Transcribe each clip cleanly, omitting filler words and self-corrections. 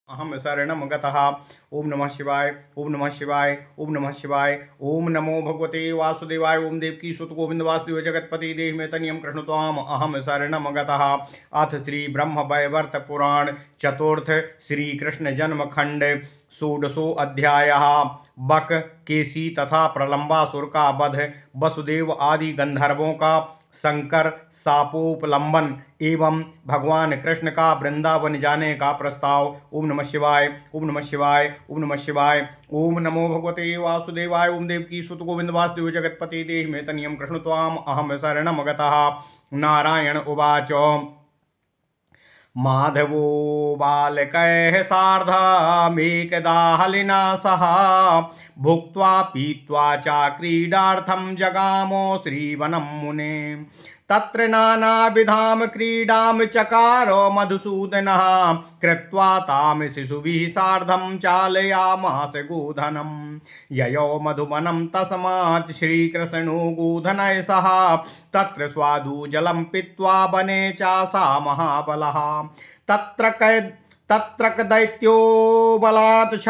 अहम शरणं गतः। ओम नमः शिवाय, ओम नमः शिवाय, ओम नमः शिवाय। ओम नमो भगवते वासुदेवाय। ओम देवकी सुत गोविंद वासुदेव जगतपति देह में तनियम कृष्ण त्वाम अहम शरणं गतः। अथ श्री ब्रह्म वैवर्त पुराण चतुर्थ श्री कृष्ण जन्म खंड षोडशो अध्यायः। बक, केसी तथा प्रलंबासुर का वध, वसुदेव आदि गंधर्वों का शंकर सापोपलंबन एवं भगवान कृष्ण का वृंदावन जाने का प्रस्ताव। ओम नमः शिवाय, ओम नमः शिवाय, ओम नमः शिवाय। ओम नमो भगवते वासुदेवाय। ओम देवकी सुत गोविंद वासुदेव जगतपति देह में तनियम कृष्ण त्वाम अहम शरणं गतः। नारायण उवाच माधवो बालकैः सार्धमेकदा हलिना सह भुक्त्वा पीत्वा च क्रीडार्थं जगामो श्रीवनं मुने। तत्र नानाविधां क्रीडां चकारो मधुसूदनः कृत्वा तां शिशुभिः सार्धं चालयामास गोधनं। ययो मधुवनं तस्मात् श्रीकृष्णो गोधनैः सह तत्र स्वादुजलं पीत्वा वने चासा महाबलः। तत्र दैत्यो बलात् च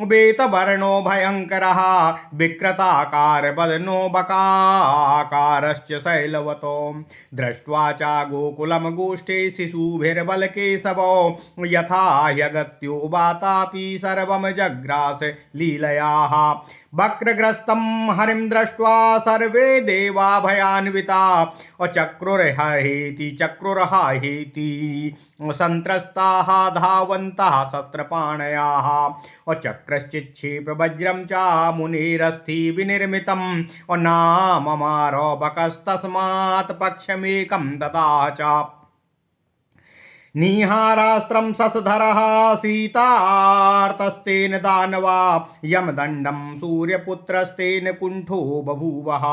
वेतवर्णो भयङ्करः विकृताकार वदनो बकाकारश्च शैलवतो। दृष्ट्वा च गोकुलं गोष्ठे शिशुभिर्बलकेशवो यथा ह्यगत्यो वातापि सर्वं जग्रास लीलयाः। वक्रग्रस्तं हरिं दृष्ट्वा सर्वे देवा भयान्विता चक्रुर्हेति संत्रस्ताः धावन्तः शस्त्रपाणयाः। चक्रश्चिक्षेप वज्रं च मुनिरस्थि विनिर्मितं नाममारो बकस्तस्मात् पक्षमेकं ददाह च। निहारास्त्रं शशधरः सीतार्तस्तेन दानवा यमदण्डं सूर्यपुत्रस्तेन कुण्ठो बभूवः।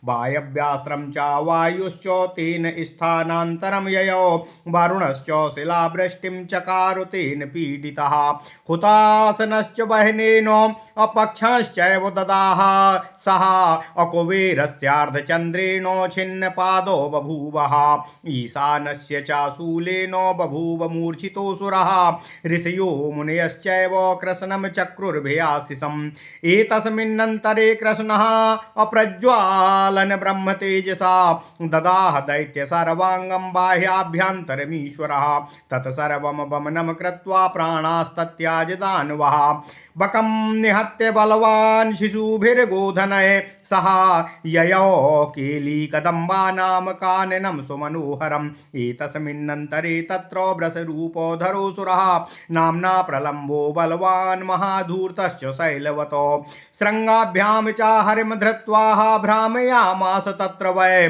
वायव्यास्त्रं च वायुश्च तेन स्थानान्तरं ययौ वरुणश्च शिलावृष्टिं चकारु तेन पीडितः। हुतासनश्च वहनेन अपक्षश्चैव ददाह सः अकुबेरस्यार्धचन्द्रेण छिन्नपादो बभूवः। ईशानस्य च शूलेन बभूव मूर्छितोऽसुरः ऋषयो मुनयश्चैव कृष्णं चक्रुर्भयाशिषम्। एतस्मिन्नन्तरे कृष्णः अप्रज्वालन ब्रह्मतेजसा ददाह दैत्य सर्वाङ्गं बाह्याभ्यन्तरमीश्वरः। तत्सर्वं वमनं कृत्वा प्राणास्तत्याज दानवः। बकं निहत्य बलवान् शिशुभिर्गोधनैः सह ययौ केलीकदम्बानां काननं सुमनोहरम्। एतस्मिन्नन्तरे तत्र वृषरूपोऽधरोऽसुरः नाम्ना प्रलम्बो बलवान् महाधूर्तश्च शैलवतो। शृङ्गाभ्यां च हरिं धृत्वा भ्रामयामास तत्र वै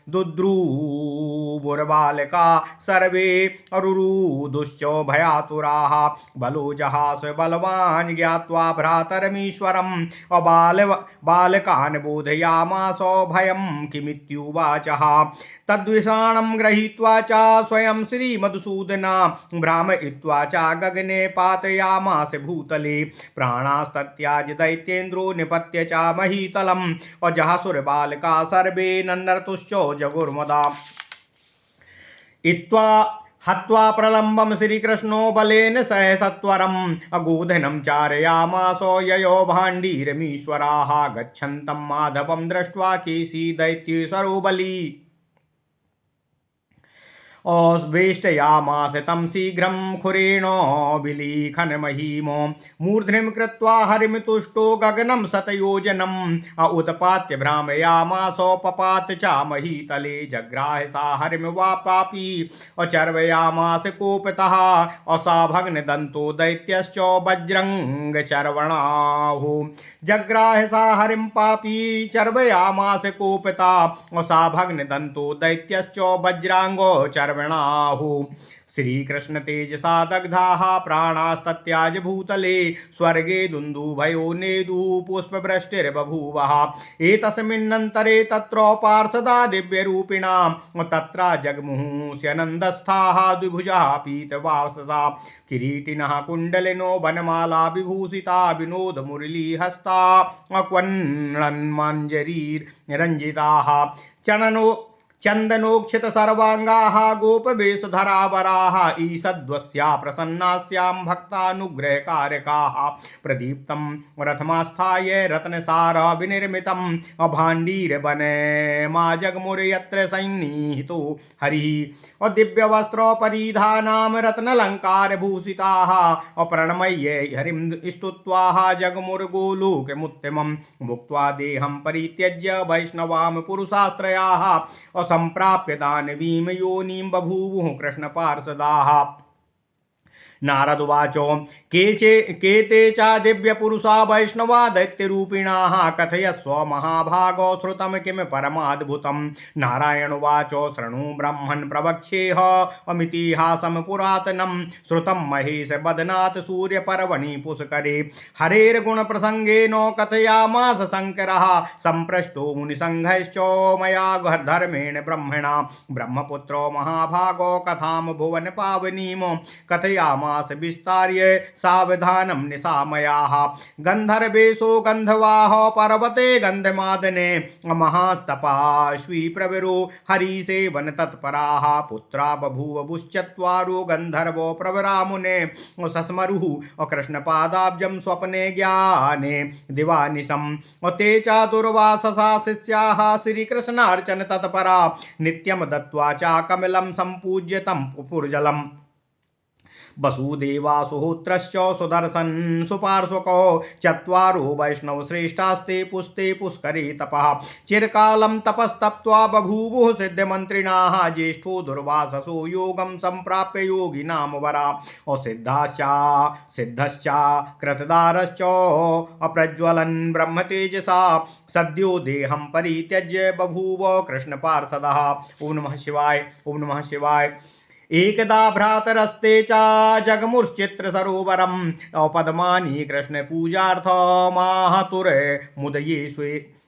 दुद्रुवुर्बालका सर्वे अरुरुदुश्च भयातुराः। बलो जहास बलवान् ज्ञात्वा भ्रातरमीश्वरम् बालकान् बोधयामास भयं किमित्युवाचः। तद्विषाणं गृहीत्वा च स्वयं श्रीमधुसूदना भ्रामयित्वा च गगने पातयामास भूतले। प्राणास्तत्याज दैत्येन्द्रो निपत्य च महीतलम् अजहासुरबालका सर्वे नन्दर्तुश्च जगुर्मदा। हत्वा प्रलम्बं श्रीकृष्णो बलेन सह सत्वरम् अगोधनं चारयामास ययो भाण्डीरमीश्वराः। गच्छन्तं माधवं दृष्ट्वा केसी दैत्येश्वरो बली औस्वेष्टयामास तं शीघ्रं खुरेण विलीखनमहीमो। मूर्ध्निं कृत्वा हरिं तुष्टो गगनं शतयोजनम् उत्पात्य भ्रामयामास पपात च महीतले। जग्राह सा हरिं वापापि अचर्वयामास कोपतः असाभग्नदन्तो दैत्यश्च वज्रङ्गचर्वणाहु। जग्राह सा हरिं पापी चर्वयामास कोपता असाभग्नदन्तो दैत्यश्च वज्राङ्गो चर्वणाहु। श्रीकृष्ण तेजसा दग्धाः प्राणास्तत्याज भूतले। स्वर्गे दुन्दुभयो नेदु पुष्पवृष्टिर्बभूवः। एतस्मिन्नन्तरे तत्र पार्षदा दिव्यरूपिणा तत्र जगमुहुस्यनन्दस्थाः द्विभुजाः पीतवाससा किरीटिनः कुण्डलिनो वनमाला विभूषिता विनोदमुरलीहस्ता अक्वन्नन्मञ्जरीर्रञ्जिताः। चन्दनोक्षित सर्वाङ्गाः गोपवेशधरावराः ईषद्वस्या प्रसन्नास्यां भक्तानुग्रहकारकाः प्रदीप्तं रथमास्थाय रत्नसार विनिर्मितं भाण्डीरवने मा जगमुर्यत्र सन्निहितो हरिः दिव्यवस्त्रोपरिधानां रत्नालङ्कारभूषिताः प्रणमय्ये हरिं स्तुत्वा जगमुर्गोलोकमुत्तमं भुक्त्वा देहं परित्यज्य वैष्णवां पुरुषाश्रयाः असंप्राप्य दानवीं योनिं बभूवुः कृष्णपार्षदाः नारदुवाचो केते च दिव्यपुरुषा वैष्णवा दैत्यरूपिणाः कथयस्व महाभागो श्रुतं किं परमाद्भुतं नारायणुवाचो शृणु ब्रह्मन् प्रवक्ष्येह अमितिहासं पुरातनं श्रुतं महेशवदनात् सूर्यपर्वणि पुष्करे हरेर्गुणप्रसङ्गेन कथयामास शङ्करः सम्पृष्टो मुनिसङ्घश्च मया धर्मेण ब्रह्मणा ब्रह्मपुत्रो महाभागो कथां भुवनपावनीं कथयामास विस्तार्य सावधानं निशामयाः गन्धर्वेशो गन्धवाः पर्वते गन्धमादने महास्तपाश्वी प्रविरो हरिसेवन तत्पराः पुत्रा बभूवुश्चत्वारो गन्धर्वो प्रवरा मुने सस्मरुः कृष्णपादाब्जं स्वप्ने ज्ञाने दिवानिशं ते च दुर्वाससा शिष्याः श्रीकृष्णार्चन तत्परा नित्यं दत्त्वा च कमलं सम्पूज्य तं पुरजलम् वसुदेवासुहोत्रश्च सुदर्शन सुपार्श्वको चत्वारो वैष्णवश्रेष्ठास्ते पुस्ते पुष्करे तपः चिरकालं तपस्तप्त्वा बभूवुः सिद्धमन्त्रिणाः ज्येष्ठो दुर्वाससो योगं सम्प्राप्य योगिनां वरा सिद्धश्च कृतदारश्च अप्रज्वलन् ब्रह्मतेजसा सद्यो देहं परित्यज्य बभूव कृष्णपार्षदः। ओम नमः शिवाय। ओम नमः शिवाय। एकदा भ्रातरस्ते च जगमुश्चित्र सरोवरम पद्मानि कृष्ण पूजार्थमाहतुर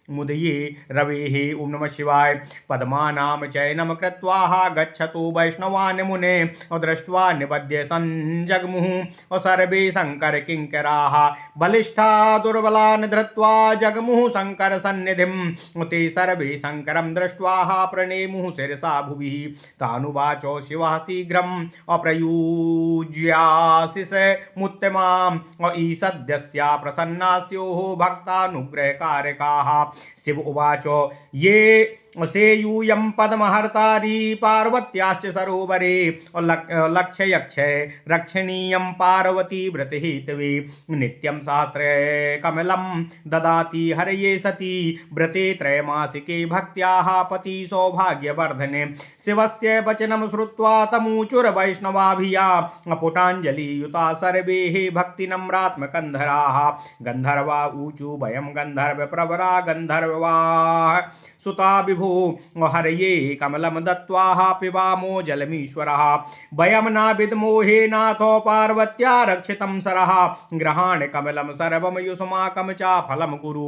मुदये रवेः। ओम नमः शिवाय। पद्मानां चयनं कृत्वा गच्छतो वैष्णवान् मुने दृष्ट्वा निबध्य संजग्मुः सर्वे शंकर किंकराः बलिष्ठा दुर्बलान् धृत्वा जगमुः शंकर सन्निधिं ते सर्वे शंकरं दृष्ट्वा प्रणेमुः शिरसा भुवि तानुवाचो शिवः शीघ्रम् अप्रयुज्याशिष मुत्तमां ईषद्यस्या प्रसन्नास्योः भक्तानुग्रहकारकाः। शिव उवाचो ये सेयूयं पद्महर्तारी पार्वत्याश्च सरोवरे लक्ष्ययक्षय रक्षणीयं पार्वती व्रतहेतवे नित्यं शास्त्रे कमलं ददाति हरये सती व्रते त्रयमासिके भक्त्याः पति सौभाग्यवर्धने। शिवस्य वचनं श्रुत्वा तमूचुर्वैष्णवाभिया पुटाञ्जलियुता सर्वे भक्तिनम्रात्मकन्धराः गन्धर्वा ऊचु वयं गन्धर्वप्रवरा गन्धर्वाः सुता विभो हरये कमलं दत्त्वा पिबामो जलमीश्वरः वयं न विद्मोहे नाथो पार्वत्या रक्षितं सरः ग्रहाण कमलं सर्वं युष्माकं च फलं कुरु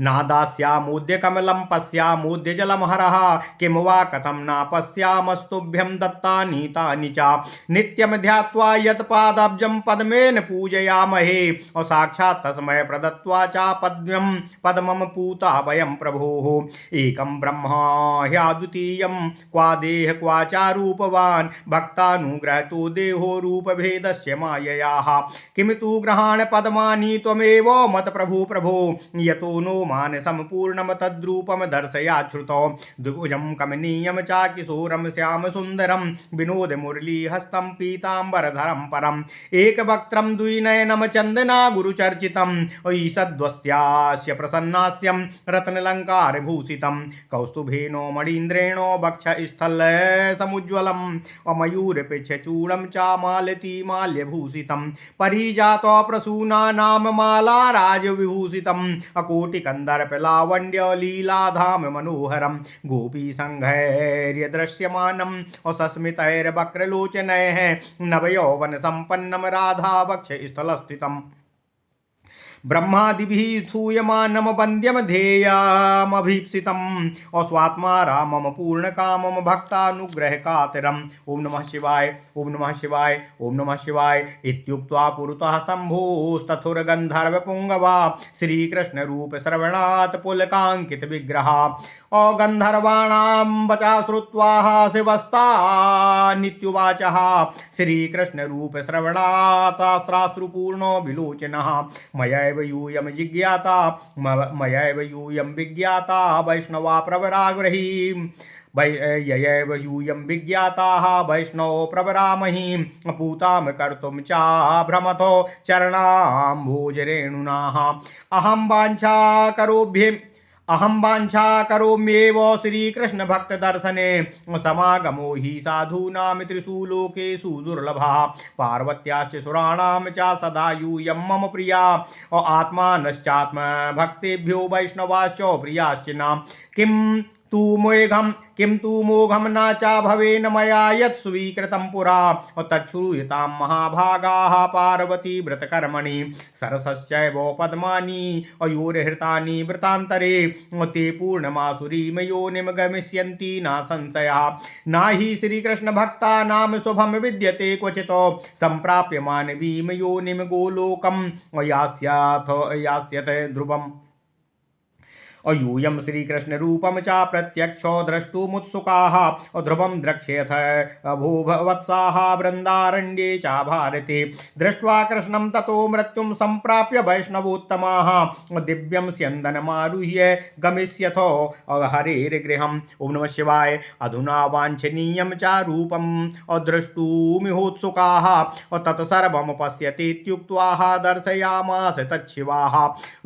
नादास्यामुद्य कमलं पश्यामुद्य जलमहरः किं वा कथं न पश्यामस्तुभ्यं दत्तानि तानि च नित्यं ध्यात्वा यत्पादाब्जं पद्मेन पूजयामहे साक्षात् तस्मै प्रदत्त्वा च पद्मं पूता वयं प्रभोः एकं ब्रह्म ह्याद्वितीयं क्वा देह क्वा च रूपवान् भक्तानुग्रहतो देहो रूपभेदस्य माययाः किं तु ग्रहाण पद्मानि त्वमेव मत प्रभु प्रभो यतो नो मानसं पूर्णं तद्रूपं दर्शयाच्छ्रुतौ द्विभुजं कमनीयं च किशोरं श्याम सुन्दरं विनोद मुरलीहस्तं पीताम्बरधरं परम् एकवक्त्रं द्विनयनं चन्दना गुरुचर्चितं ईषद्वस्यास्य प्रसन्नास्यं रत्नलङ्कारभूषितं कौस्तुभेनो मणीन्द्रेणो वक्षस्थल समुज्ज्वलं मयूरपिच्छचूडं च मालती माल्यभूषितं परिजातो प्रसूनानां माला राजविभूषितं अकोटिकं कंदर्पलावण्य लीलाधाम मनोहरम गोपी संघैर्य दृश्यमानम सस्मितैर्वक्रलोचनैः नवयौवन संपन्नम राधा वक्ष स्थल स्थितम् ब्रह्मादिभिः सूयमानं वन्द्यं ध्येयमभीप्सितम् और स्वात्मा रामम पूर्णकामम भक्तानुग्रहकातरम्। ओम नमः शिवाय, ओम नमः शिवाय, ओम नमः शिवाय इत्युक्त्वा पुरतः शम्भुस्तथुरगन्धर्वपुङ्गवा श्रीकृष्ण रूप श्रवणात् पुलकाङ्कित विग्रहा और गन्धर्वाणां वचा श्रुत्वा शिवस्तानित्युवाचः श्रीकृष्ण रूप श्रवणात् श्राश्रुपूर्णो विलोचनः मयैव यूयं जिज्ञाता मयैव यूयं विज्ञाता वैष्णवा प्रवराग्रही ययैव यूयं विज्ञाताः वैष्णवो प्रवरामहि पूतां कर्तुं चाभ्रमतो चरणाम्भोजरेणुनाः अहं वाञ्छा करोम्येव श्रीकृष्ण भक्त दर्शने समागमो हि साधूनां त्रिषु दुर्लभः पार्वत्याश्च सुराणां च सदा यूयं मम प्रिया आत्मानश्चात्म भक्तेभ्यो वैष्णवाश्च प्रियाश्च न किं तु मोघम न च भवेन मया यत् स्वीकृतं पुरा तच्छ्रूयतां महाभागाः पार्वती व्रतकर्मणि सरसश्चैव पद्मानि अयोर्हृतानि व्रतान्तरे ते पूर्णमासुरीं योनिं गमिष्यन्ति न संशयः न हि श्रीकृष्णभक्तानां शुभं विद्यते क्वचित् सम्प्राप्य मानवीं योनिं गोलोकं यास्यथ ध्रुवम् यूयं श्रीकृष्ण रूपम च प्रत्यक्षो द्रष्टुमुत्सुकाः ध्रुवं द्रक्ष्यथ भूवत्साः वृन्दारण्ये च भारते दृष्ट्वा कृष्णं ततो मृत्युं सम्प्राप्य वैष्णवोत्तमाः दिव्यं स्यन्दनमारुह्य गमिष्यथो हरेर्गृहम्। ओम नमः शिवाय। अधुना वाञ्छनीयं च रूपं द्रष्टुमिहोत्सुकाः तत्सर्वं पश्यतीत्युक्त्वा दर्शयामास तच्छिवाः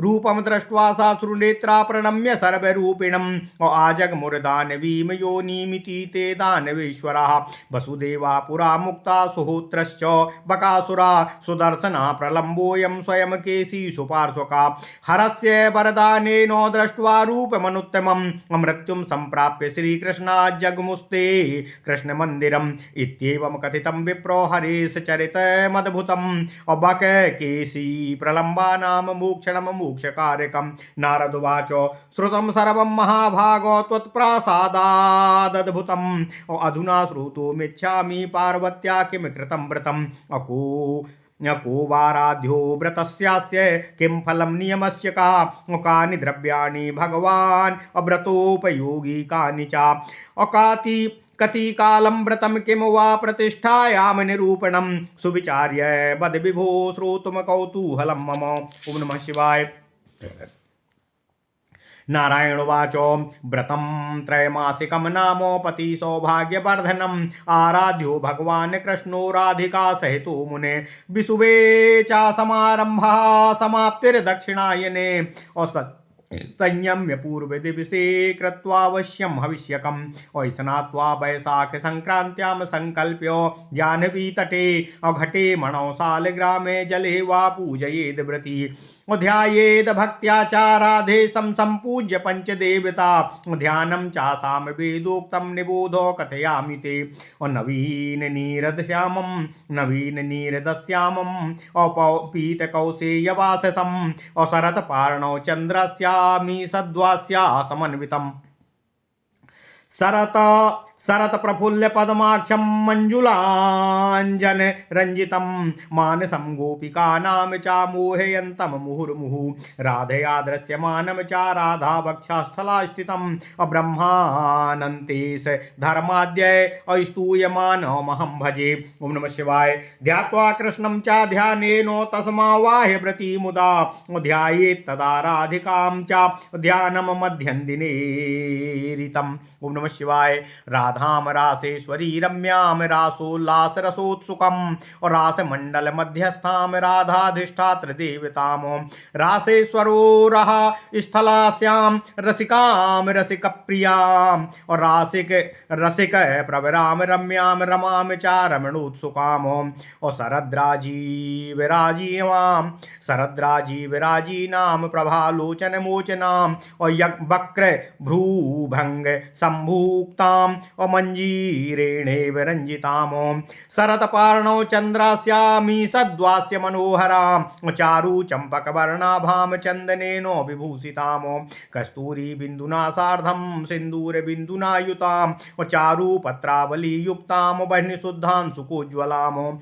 रूपं दृष्ट्वा साश्रुनेत्रा प्रणम्य सर्वरूपिणम् आजगमुर्दानवीं योनिमिति ते दानवेश्वराः वसुदेवा पुरा मुक्ता सुहोत्रश्च बकासुरा सुदर्शना प्रलम्बोऽयं स्वयं केशी सुपार्श्वका हरस्य वरदानेन दृष्ट्वा रूपमनुत्तमं मृत्युं सम्प्राप्य श्रीकृष्णात् जगमुस्ते कृष्णमन्दिरम् इत्येवं कथितं विप्रो हरेश चरितमद्भुतं बक केशी प्रलम्बानां मोक्षणं मोक्षकारकं। नारदुवाच श्रुतं सर्वं महाभागो त्वत्प्रसादादद्भुतम् अधुना श्रोतुमिच्छामि पार्वत्या किं कृतं व्रतम् को वाराध्यो व्रतस्यास्य किं फलं नियमस्य कानि द्रव्याणि भगवान् व्रतोपयोगी कानि च कति कालं व्रतं किं वा प्रतिष्ठायां निरूपणं सुविचार्य वद विभो श्रोतुम कौतूहलं मम। ओम नमः शिवाय। नारायणवाच व्रतं त्रयमासिकं नामोपति सौभाग्यवर्धनम् आराध्यो भगवान् कृष्णो राधिका सहितो मुने विशुवे च समारंभः समाप्तिर्दक्षिणायने संयम्य पूर्व दिवसे कृत्वावश्यं हविष्यकम् स्नात्वा वैशाख संक्रांत्यां संकल्प्य जाह्नवी तटे घटे मणौसालग्रामे जले वा पूजयेद व्रती ध्यायेद भक्त्या च राधे संपूज्य पंचदेवता ध्यानं चासां वेदोक्तं निबोधो कथयामि ते नवीन नीरदश्यामम् पीतकौसेयवाससं शरत्पार्णौ चन्द्रस्यामि सद्वास्या समन्वितम् शरत प्रफुल्ल पद्माक्षं मंजुलांजन रंजितं मानसं गोपिकानां च मोहयन्तं मुहुर्मुहुः राधया दृश्यमानं च राधा वक्षस्थला स्थितं ब्रह्मानन्तेश धर्माद्य स्तूयमानमहं भजे। ओम नमः शिवाय। ध्यात्वा कृष्णं च ध्यानेन तस्मावाह्य व्रती मुदा ध्यायेत् तदा राधिकां च ध्यानं मध्यं दिनेरितम्। ओम नमः शिवाय। राधाम रासेश्वरी रम्याम रासोल्लास रसोत्सुकम् और रासमंडल मध्यस्थाम राधाधिष्ठात्र देवताम रासेश्वरो रहा स्थलास्याम रसिकाम रसिक प्रियाम और रसिक प्रवराम रम्याम रमाम च रमणोत्सुकाम और शरद्राजी विराजीनाम प्रभालोचन मोचनाम और वक्र भ्रूभंग शंभु भूक्ताम् अमञ्जीरेणेव रञ्जिताम् शरत्पर्णौ चन्द्रस्यामि सद्वास्य मनोहरां चारु चम्पकवर्णाभां चन्दनेनो विभूषितां कस्तूरी बिन्दुना सार्धं सिन्दूरबिन्दुना युतां चारु पत्रावलीयुक्तां बह्निशुद्धां सुकोज्ज्वलां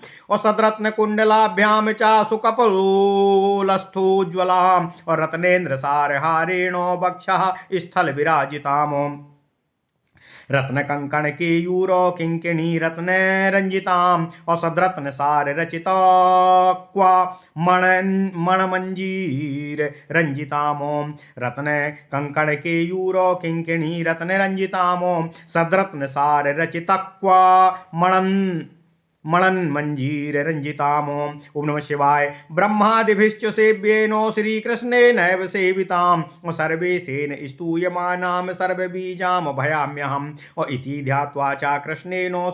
सद्रत्नकुण्डलाभ्यां च सुकपोलस्थोज्ज्वलां रत्नेन्द्रसारहारेण वक्षः स्थल विराजिताम् रत्नकंकण केयूर किंकिणी रत्न रंजिताम औषधरत्न सार रचित क्वा मणमंजीर रंजिताम रत्न कंकण केयूर किंकिणी रत्न रंजिताम सद्रत्न सार रचित क्वा मणन मंजीर रंजिताम। ओम नमः शिवाय। ब्रह्मादिभिश्च सेव्येनो श्रीकृष्णेनैव सेवितां सर्वेशेन स्तूयमानां सर्वबीजां भयाम्यहम् इति ध्यात्वा च कृष्णेनो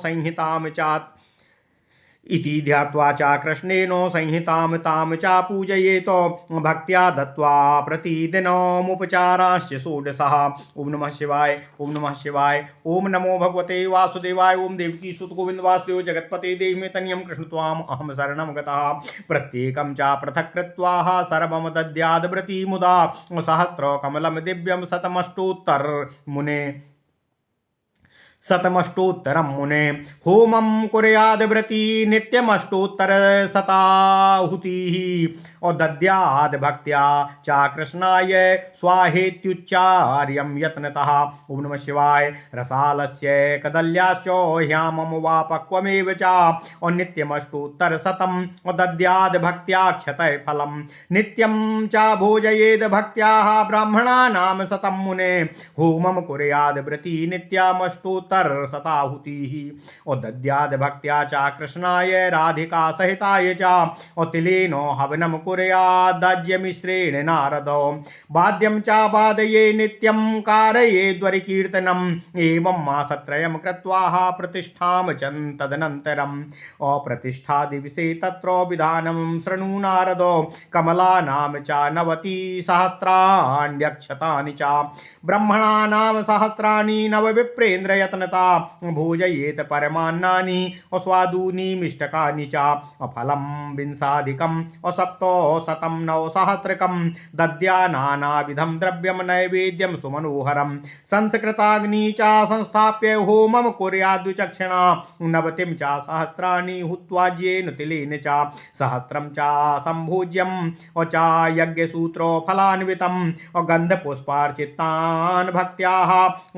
संहितां तां च पूजयेत भक्त्या दत्त्वा प्रतिदिनमुपचाराश्च षोडशः। ओम नमः शिवाय। ओम नमः शिवाय। ओम नमो भगवते वासुदेवाय। ओम देवकी सुत गोविंद वासुदेव जगत्पते देहि मे तनियं कृष्ण त्वाम् अहं शरणं गतः प्रत्येकं च पृथक् कृत्वा सर्वं दद्याद्व्रती मुदा सहस्र कमलं दिव्यं शतमष्टोत्तरं मुने होमं कुर्याद्व्रती नित्यमष्टोत्तर शताहुतिः और दद्याद भक्त्या चा कृष्णाय स्वाहेत्युच्चार्यं यत्नतः। ओम नमः शिवाय। रसालस्य कदल्याश्च ह्यामं वा पक्वमेव च और नित्यमष्टोत्तर शतं और दद्याद भक्त्या क्षतय फलं नित्यं च भोजयेद भक्त्या ब्राह्मणानां शतं मुने होमं कुर्याद्व्रती नित्यमष्टोत्तर शताहुतिः और दद्याद भक्त्या च कृष्णाय राधिका सहिताय च और तिलेनो हवनं कुर्यादाज्यमिश्रेण नारदो वाद्यं च वादये नित्यं कारयेद्वरिकीर्तनम् एवं मासत्रयं कृत्वा प्रतिष्ठां च तदनन्तरम् अप्रतिष्ठादिवसे तत्र विधानं शृणु नारदो कमलानां च 90,000 च ब्रह्मणानां सहस्राणि नवविप्रेन्द्र यत्नता भोजयेत परमान्नानि स्वादूनि मिष्टकानि च फलं विंशाधिकं सप्तशतं 9,000 दद्यानानाविधं द्रव्यं नैवेद्यं सुमनोहरं संस्कृताग्नि च संस्थाप्य होमं कुर्याद्विचक्षणा नवतिं च सहस्राणि हुत्वा ज्येन तिलेन च सहस्रं च सम्भोज्यं च यज्ञसूत्रो फलान्वितं गन्धपुष्पार्चितान् भक्त्याः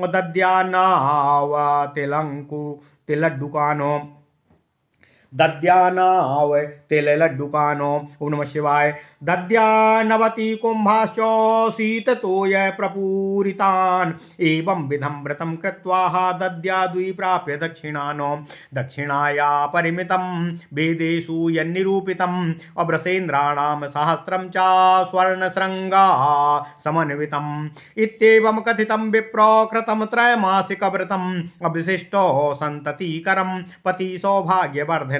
दद्यानाव तिलड्डुकानो दद्यानाव तिललड्डुकानो। ओम नमः शिवाय। दद्यानवति कुंभाश्च शीततोय प्रपूरितान् एवं विधं व्रतं कृत्वा दद्याद्वि प्राप्य दक्षिणानो दक्षिणाया परिमितं वेदेषु यन्निरूपितम् अभ्रसेन्द्राणां सहस्रं च स्वर्णशृङ्गा समन्वितम् इत्येवं कथितं विप्रो कृतं त्रैमासिक व्रतम् अविशिष्टो सन्ततिकरं पति सौभाग्यवर्धनम्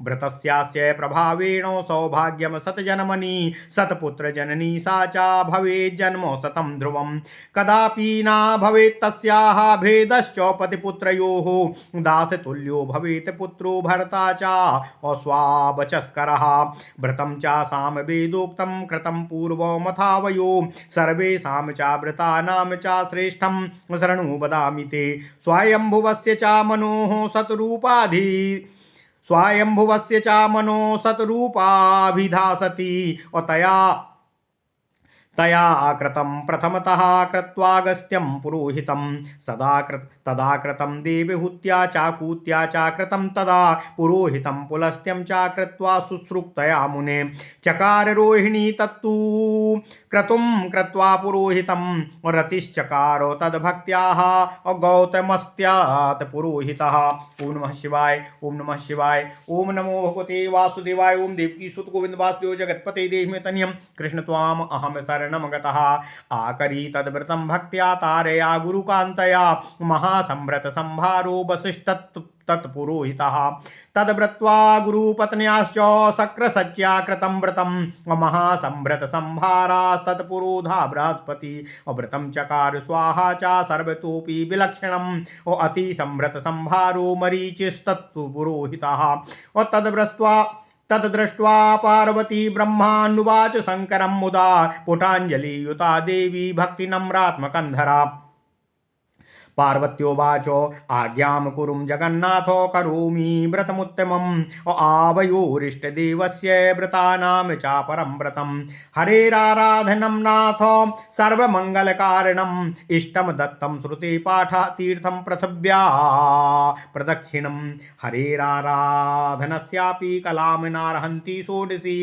व्रतस्यास्य प्रभावेण सौभाग्यं शतजन्मनि शतपुत्र जननी सा च भवेत् जन्म शतं ध्रुवं कदापि न भवेत् तस्याः भेदश्च पतिपुत्रयोः दासतुल्यो भवेत् पुत्रो भर्ता च अस्वावचस्करः व्रतं च सामवेदोक्तं कृतं पूर्वमथावयो सर्वेषां च व्रतानां च श्रेष्ठं शरणु वदामि ते स्वयंभुवस्य च मनोः शतरूपाभिधासति और तया कृतं प्रथमतः कृत्वागस्त्यं पुरोहितं तदा कृतं देवहूत्या चाकूत्या चाकृतं तदा पुरोहितं पुलस्त्यं च कृत्वा शुश्रुक्तया मुने चकार रोहिणी तत्तु क्रतुं कृत्वा पुरोहितं रतिश्चकारो तद्भक्त्याः गौतमस्त्यात् पुरोहितः। ओम नमः शिवाय। ओम नमः शिवाय। ओम नमो भगवते वासुदेवाय। ओम देवकी सुत गोविंद वासुदेव जगत्पते देहि मे तनियं कृष्ण त्वाम् अहं शरणं गतः आकरी तद्व्रतं भक्त्या तारया गुरुकान्तया महासम्भृत संभारो वसिष्ठ तत्पुरोहितः तद्व्रत्वा गुरुपत्न्याश्च शक्रसच्या कृतं व्रतं महासम्भृत संभारास्तत्पुरोधा बृहस्पति व्रतं चकार स्वाहा च सर्वतोपि विलक्षणम् अति संभृत संभारो मरीचिस्तत्तु पुरोहितः तद्दृष्ट्वा पार्वती ब्रह्मानुवाच शंकरं मुदा पुटाञ्जलियुता देवी भक्तिनम्रात्मकन्धरा पार्वत्योवाच आज्ञां कुरुं जगन्नाथो करोमि व्रतमुत्तमम् आवयोरिष्टदेवस्य व्रतानां चापरं व्रतं हरेराराधनं नाथ सर्वमङ्गलकारणम् इष्टं दत्तं श्रुते पाठ तीर्थं पृथिव्या प्रदक्षिणं हरेराराधनस्यापि कलां नार्हन्ति षोडशी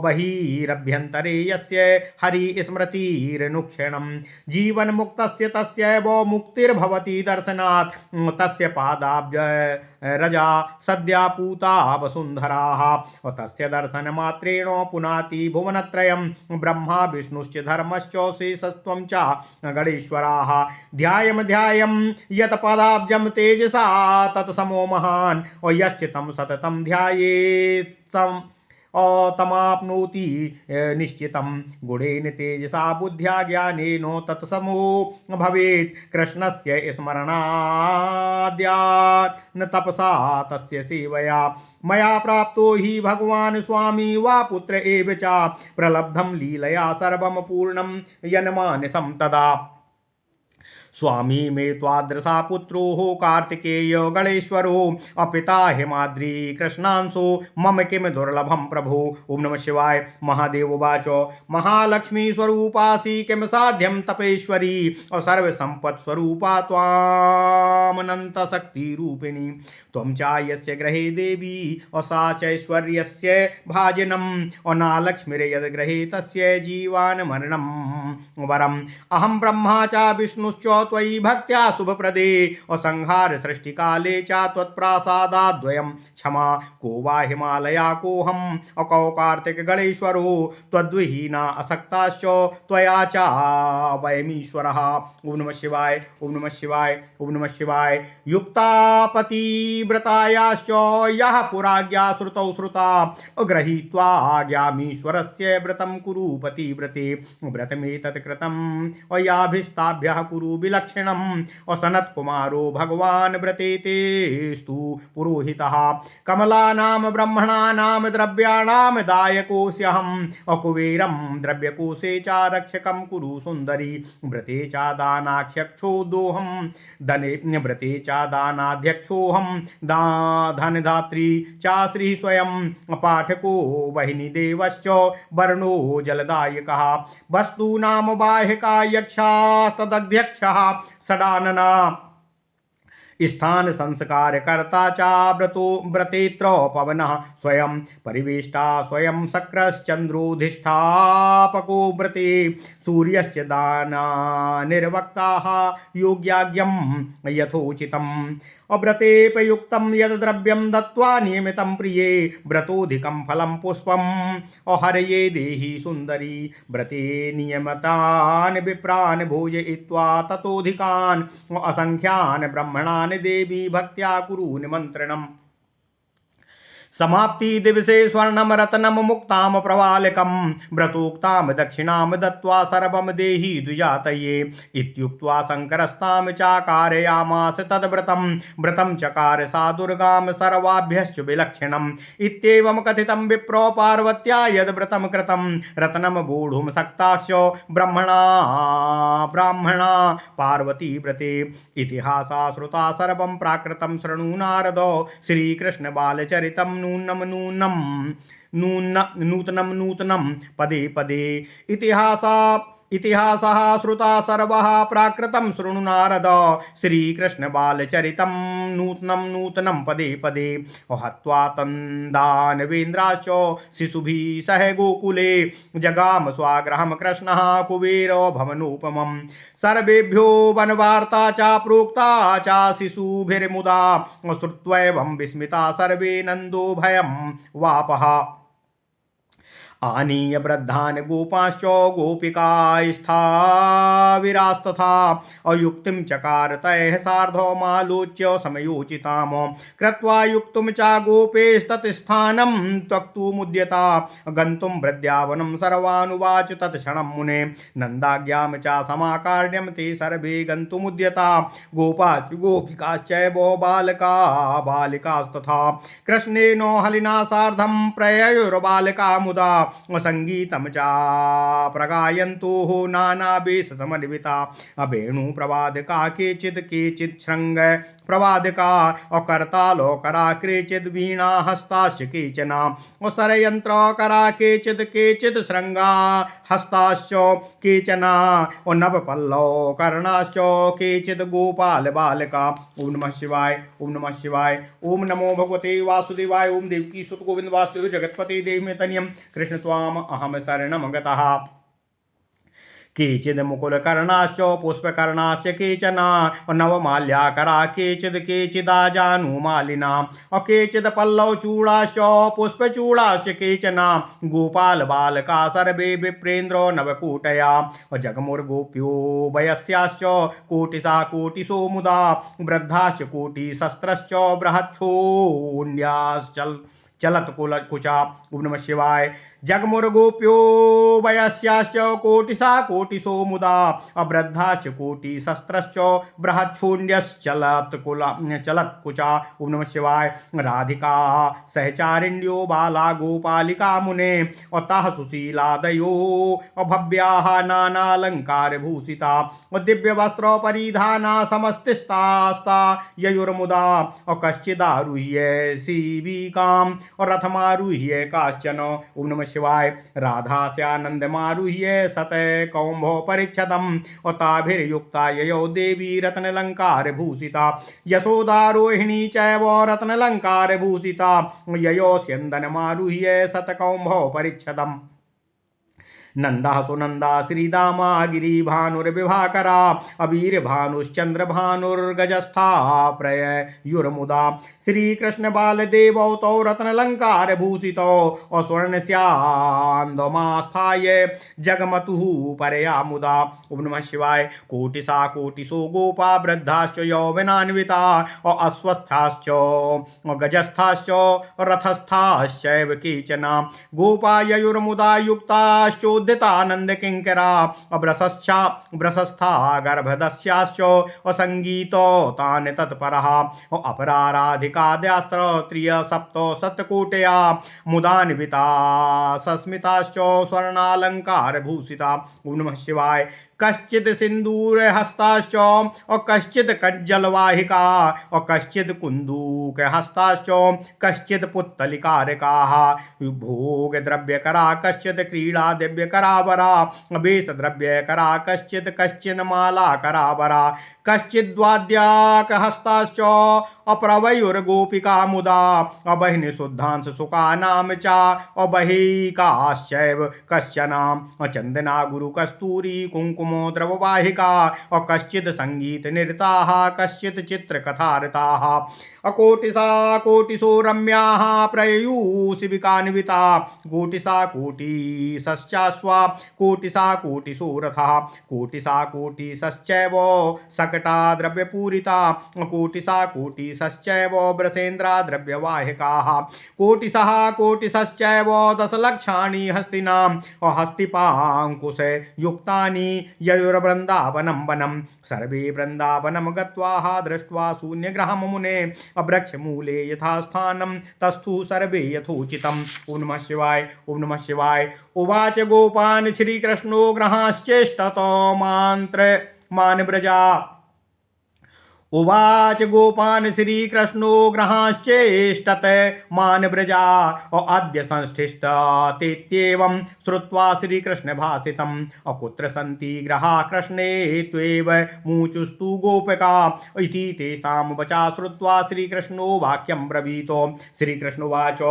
बहिरभ्यन्तरे यस्य हरिस्मृतिरनुक्षणं जीवन्मुक्तस्य तस्यैव मुक्तिर्भवति भवती दर्शनात् तस्य पादाब्ज रजा सद्या पूता वसुन्धराः तस्य दर्शनमात्रेण पुनाति भुवनत्रयं ब्रह्मा विष्णुश्च धर्मश्च शेषस्त्वं च गणेश्वराः ध्यायं यत् पादाब्जं तेजसा तत्समो महान् यश्च तं सततं ध्यायेत् तमाप्नोति निश्चितं गुणेन तेजसा बुद्ध्या ज्ञानेन तत्समो भवेत् कृष्णस्य स्मरणाद्यान् तपसा तस्य सेवया मया प्राप्तो हि भगवान् स्वामी वा पुत्र एव च प्रलब्धं लीलया सर्वं पूर्णं यन्मानसं तदा स्वामी मे त्वादृशा पुत्रो कार्तिकेय गणेश्वरो अपिता हिमाद्री कृष्णांशो मम किम दुर्लभम प्रभो। ओम नमः शिवाय। महादेव उवाच महालक्ष्मी स्वरूपासि किम साध्यम तपेश्वरी और सर्व संपत् स्वरूपा त्वामनंत शक्ति रूपिणी त्वं चायस्य ग्रहे देवी और सा चैश्वर्यस्य भाजनम और नालक्ष्मीर्यद ग्रहे तस्य जीवान मरणम वरम अहम ब्रह्मा च विष्णुश्च त्वयि भक्त्या शुभप्रदे और संहार सृष्टि काले च त्वत्प्रासादाद्वयं क्षमा को वा हिमालया कोहम और कौ कार्तिक गणेश्वरो त्वद्विहीना असक्ताश्च त्वया च वयमीश्वरः। ओम नमः शिवाय। ओम नमः शिवाय। ओम नमः शिवाय। युक्तापति व्रतायाश्च यः पुराज्ञा श्रुतौ श्रुता गृहीत्वा आज्ञामीश्वरस्य व्रतं कुरु पतिव्रते व्रतमेतत् कृतं याभिस्ताभ्यः कुरु विलक्षणम् और सनत कुमारो भगवान व्रते तेस्तु पुरोहितः कमलानां ब्रह्मणानां द्रव्याणां दायकोऽस्यहम् और कुबेरं द्रव्यकोशे च रक्षकं कुरु सुंदरी व्रते च दानाध्यक्षो दोहं धने व्रते च दानाध्यक्षोऽहं धनदात्री च श्री स्वयं पाठको वहिनी देवश्च वर्णो जलदायकः वस्तूनां बाह्यका यक्षास्तदध्यक्षः षडानना स्थान संस्कार कर्ता चा व्रतेत्र पवनः स्वयं परिवेष्टा स्वयं शक्रश्चंद्रोधिष्ठापको व्रते सूर्यश्च दाना निर्वक्ताः योग्याज्ञं यथोचितम् अव्रतेपयुक्तं यद् द्रव्यं दत्त्वा नियमितं प्रिये व्रतोधिकं फलं पुष्पम् अहरये देहि सुन्दरी व्रते नियमतान् विप्रान् भोजयित्वा ततोधिकान् असंख्यान् ब्रह्मणान् देवी भक्त्या कुरु निमन्त्रणम् समाप्ति दिवसे स्वर्णम रत्नम मुक्ताम प्रवालकम व्रतोक्ताम दक्षिणाम दत्त्वा सर्वम देहि द्विजातये इत्युक्त्वा शंकरस्ताम चाकारयामास तद्व्रतं व्रतं चकार सा दुर्गाम सर्वाभ्यश्च विलक्षणम् इत्येवं कथितं विप्रो पार्वत्या यद् व्रतं कृतं रत्नं वोढुं सक्ताश्च ब्राह्मणा पार्वती व्रते इतिहासा श्रुता सर्वं प्राकृतं शृणु नारद श्रीकृष्ण बालचरितं नूतनं पदे पदे इतिहासः श्रुता सर्वः प्राकृतं शृणु नारद श्रीकृष्ण बालचरितं नूतनं पदे पदे हत्वा तन्दानवेन्द्राश्च शिशुभिः सह गोकुले जगाम स्वाग्रहं कृष्णः कुबेरो भवनोपमं सर्वेभ्यो वनवार्ता च प्रोक्ता च शिशुभिर्मुदा श्रुत्वैवं विस्मिता सर्वे नन्दो भयं वापः आनीय वृद्धान् गोपाश्च गोपिकास्थाविरास्तथा अयुक्तिं चकार तैः सार्धमालोच्य समयोचिताम् कृत्वा युक्तं च गोपेस्तत्स्थानं त्यक्तुमुद्यता गन्तुं वृद्धावनं सर्वानुवाच तत्क्षणं मुने नन्दाज्ञां च समाकार्यं ते सर्वे गन्तुमुद्यता गोपाश्च गोपिकाश्चैव बालका बालिकास्तथा कृष्णेन हलिना सार्धं प्रययुर्बालका मुदा संगीतं च प्रगायन्तुः नानावेशसमन्विता वेणु प्रवादका केचित् केचित् शृङ्ग प्रवादका अकर्तालोकरा केचित् वीणा हस्ताश्च केचन सरयन्त्रकरा केचित् केचित् शृङ्गा हस्ताश्च केचन नवपल्लव कर्णाश्च केचित् गोपाल बालका। ओम नमः शिवाय ओम नमः शिवाय ओम नमो भगवते वासुदेवाय ओम देवकी सुत गोविंद वासुदेव जगत्पति देव में तनियम कृष्ण त्वाम अहम शरणं गतः। केचिद् मुकुलकर्णाश्च पुष्पकर्णाश्च केचन नवमाल्याकरा केचिद् केचिदाजानुमालिना केचिद् पल्लवचूडाश्च पुष्पचूडाश्च केचन गोपालबालका सर्वे विप्रेन्द्रो नवकूटया जगमुर्गोप्यो वयस्याश्च कोटिशा कोटिशो मुदा वृद्धाश्च कोटिशस्त्रश्च बृहच्छून्याश्चल चलत कुचा। ओम नमः शिवाय जगमुर्गोप्यो वयस्याश्च कोटिशा कोटिशो मुदा अवृद्धाश्च कोटिशस्त्रश्च बृहच्छून्यश्चलत् कुचा। ओम नमः शिवाय राधिका सहचारिण्यो बाला गोपालिका मुने अतः सुशीलादयो भव्याः नानालंकार भूषिता दिव्य वस्त्र परिधाना समस्तिस्तास्ता ययुर्मुदा कश्चिदारुह्य शिविकाम् और रथमारुह्य काश्चन। ओम नमः शिवाय राधास्यानन्दमारुह्य सत कौम्भो परिच्छदम् और ताभिर्युक्ता ययो देवी रत्नलंकार भूषिता यशोदारोहिणी चैव रत्नलंकार भूषिता ययो स्यन्दनमारुह्य सतकौम्भो परिच्छदम्। नंदा सुनंदा श्रीदामा गिरिभानुर्विभाकरा अबीरभानुश्चंद्र भानुर्गजस्था प्रयुर्मुदा श्रीकृष्ण बालदेवौ तौ रत्नलंकार भूषितौ और स्वर्णस्यान्दमास्थाय जगमतुः परया मुदा। ओम नमः शिवाय कोटिशा कोटिशो गोपा वृद्धाश्च यौवनान्विता और अस्वस्थाश्च गजस्थाश्च रथस्थाश्चैव केचन गोपा ययुर्मुदा युक्ताश्चोदितानंद किंकरा ब्रसस्था गर्भदस्याश्च संगीतो तान तत्परः अपराराधिकाद्यास्त्र त्रिय सप्तो सत्कोटया मुदान्विता सस्मिताश्च स्वर्णालंकार भूषिता। ओम नमः शिवाय कश्चित् सिंदूर हस्ताश्च और कश्चित् कज्जलवाहिका और कश्चित् कुंदूक हस्ताश्च कश्चित् पुत्तलिकारकाः भोग द्रव्यकरा कश्चित् क्रीडा दिव्यकरावरा वेश द्रव्यकरा कश्चित् कश्चिन् माला करावरा कश्चिद्वाद्याक हस्ताश्च अप्रवयुर्गोपिका मुदा अबहिनि शुद्धांश सुकानाम चा अबहिकाश्चैव कश्चनाम चंदना गुरु कस्तूरी कुंकुमो द्रववाहिका और कश्चित् संगीत निरताः कश्चित् चित्रकथारताः अकोटिशा कोटिशो रम्याः प्रयूषिविकान्विता कोटिशा कोटिशश्चाश्वा कोटिशा कोटिशो रथः कोटिशा कोटिशश्चैव सकटा द्रव्यपूरिता कोटिशा कोटिशश्चैव ब्रसेन्द्रा द्रव्यवाहिकाः कोटिशः कोटिशश्चैव दशलक्षाणि हस्तिनां हस्तिपाङ्कुश युक्तानि ययुर्वृन्दावनं वनं सर्वे वृन्दावनं गत्वा दृष्ट्वा शून्यगृहं मुने वृक्षमूले यथास्थानं तस्थु सर्वे यथोचितम्। ओम नमः शिवाय ओम नमः शिवाय उवाच गोपान् श्रीकृष्णो गृहाश्चेष्टतो मान व्रजा उवाच गोपान् श्रीकृष्णो गृहाश्चेष्टत मान व्रजा अद्य संष्ठिष्टतेत्येवं श्रुत्वा श्रीकृष्ण भाषितम् अकुत्र सन्ति गृहा कृष्णे त्वेव मुचुस्तु गोपिका इति तेषां वचा श्रुत्वा श्रीकृष्णो वाक्यं ब्रवीतो श्रीकृष्णोवाच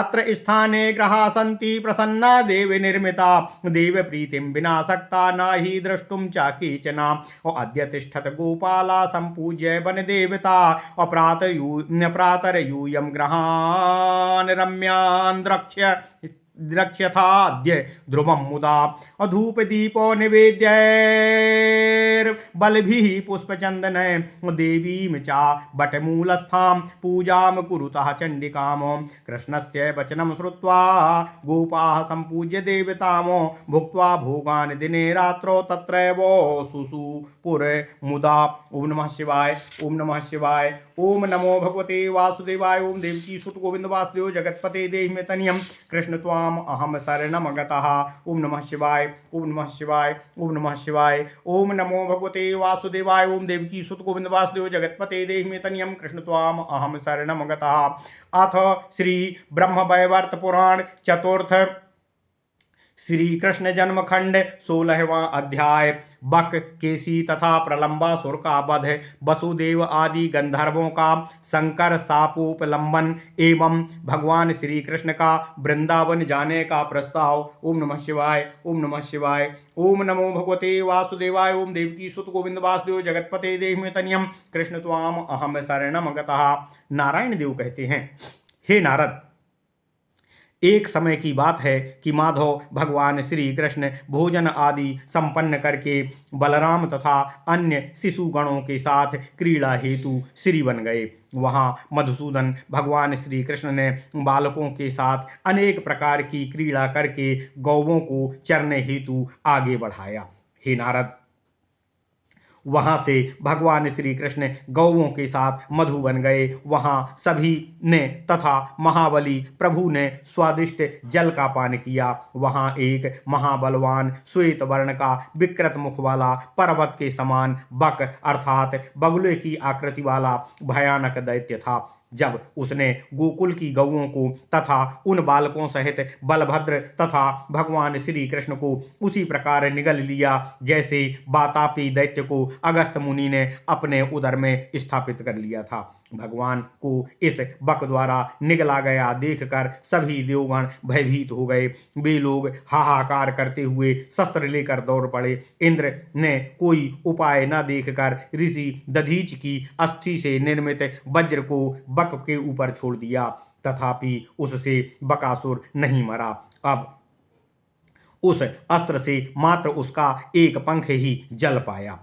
अत्र स्थाने गृहा सन्ति प्रसन्ना देव निर्मिता देव प्रीतिं विना सक्ता नहि द्रष्टुं च केचन अद्य तिष्ठत गोपाला सम्पूज्य जय वन देवता प्रातर्यूयम ग्रहान रम्यान द्रक्ष्य रक्ष्यथाद्य ध्रुवं मुदा धूपदीपो निवेद्यैर्बलभिः पुष्पचन्दन देवीं चा बटमूलस्थां पूजां कुरुतः चण्डिकां कृष्णस्य वचनं श्रुत्वा गोपाः सम्पूज्य देवतां भुक्त्वा भोगान् दिने रात्रौ तत्रैव सुषुपुर मुदा। ओम नमः शिवाय, ओम नमः शिवाय, ओम नमो भगवते वासुदेवाय, ओम देवकी सुत गोविंद वासुदेव जगतपते देहि मे तनियम कृष्ण त्वाम अहम शरणम गतः। ओम नमः शिवाय, ओम नमः शिवाय, ओम नमः शिवाय, ओम नमो भगवते वासुदेवाय, ओम देवकी सुत गोविंद वासुदेव जगतपते देहि मे तनियम कृष्ण त्वाम अहम शरणम गतः। अथ श्री ब्रह्म वैवर्त पुराण चतुर्थ श्री कृष्ण जन्म खंड 16वां अध्याय। बक, केसी तथा प्रलंबासुर का वध, वसुदेव आदि गंधर्वों का शंकर सापोपलंबन एवं भगवान श्री कृष्ण का वृंदावन जाने का प्रस्ताव। ओम नमः शिवाय, ओम नमः शिवाय, ओम नमो भगवते वासुदेवाय, ओम देवकी सुत गोविंद वासुदेव जगतपते देहि मे तनियम कृष्ण त्वाम अहम शरणम गतः। नारायण देव कहते हैं, हे नारद, एक समय की बात है कि माधव भगवान श्री कृष्ण भोजन आदि संपन्न करके बलराम तथा अन्य शिशुगणों के साथ क्रीड़ा हेतु श्री बन गए। वहाँ मधुसूदन भगवान श्री कृष्ण ने बालकों के साथ अनेक प्रकार की क्रीड़ा करके गौवों को चरने हेतु आगे बढ़ाया। हे नारद, वहां से भगवान श्री कृष्ण गौओं के साथ मधु बन गए। वहां सभी ने तथा महाबली प्रभु ने स्वादिष्ट जल का पान किया। वहां एक महाबलवान श्वेत वर्ण का विकृत मुख वाला पर्वत के समान बक अर्थात बगुले की आकृति वाला भयानक दैत्य था। जब उसने गोकुल की गौओं को तथा उन बालकों सहित बलभद्र तथा भगवान श्री कृष्ण को उसी प्रकार निगल लिया जैसे वातापी दैत्य को अगस्त मुनि ने अपने उदर में स्थापित कर लिया था। भगवान को इस बक द्वारा निगला गया देखकर सभी देवगण भयभीत हो गए। वे लोग हाहाकार करते हुए शस्त्र लेकर दौड़ पड़े। इंद्र ने कोई उपाय न देखकर ऋषि दधीच की अस्थि से निर्मित वज्र को बक के ऊपर छोड़ दिया, तथापि उससे बकासुर नहीं मरा। अब उस अस्त्र से मात्र उसका एक पंख ही जल पाया।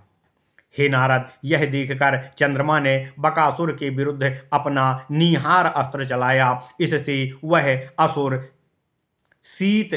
हे नारद, यह देखकर चंद्रमा ने बकासुर के विरुद्ध अपना निहार अस्त्र चलाया। इससे वह असुर शीत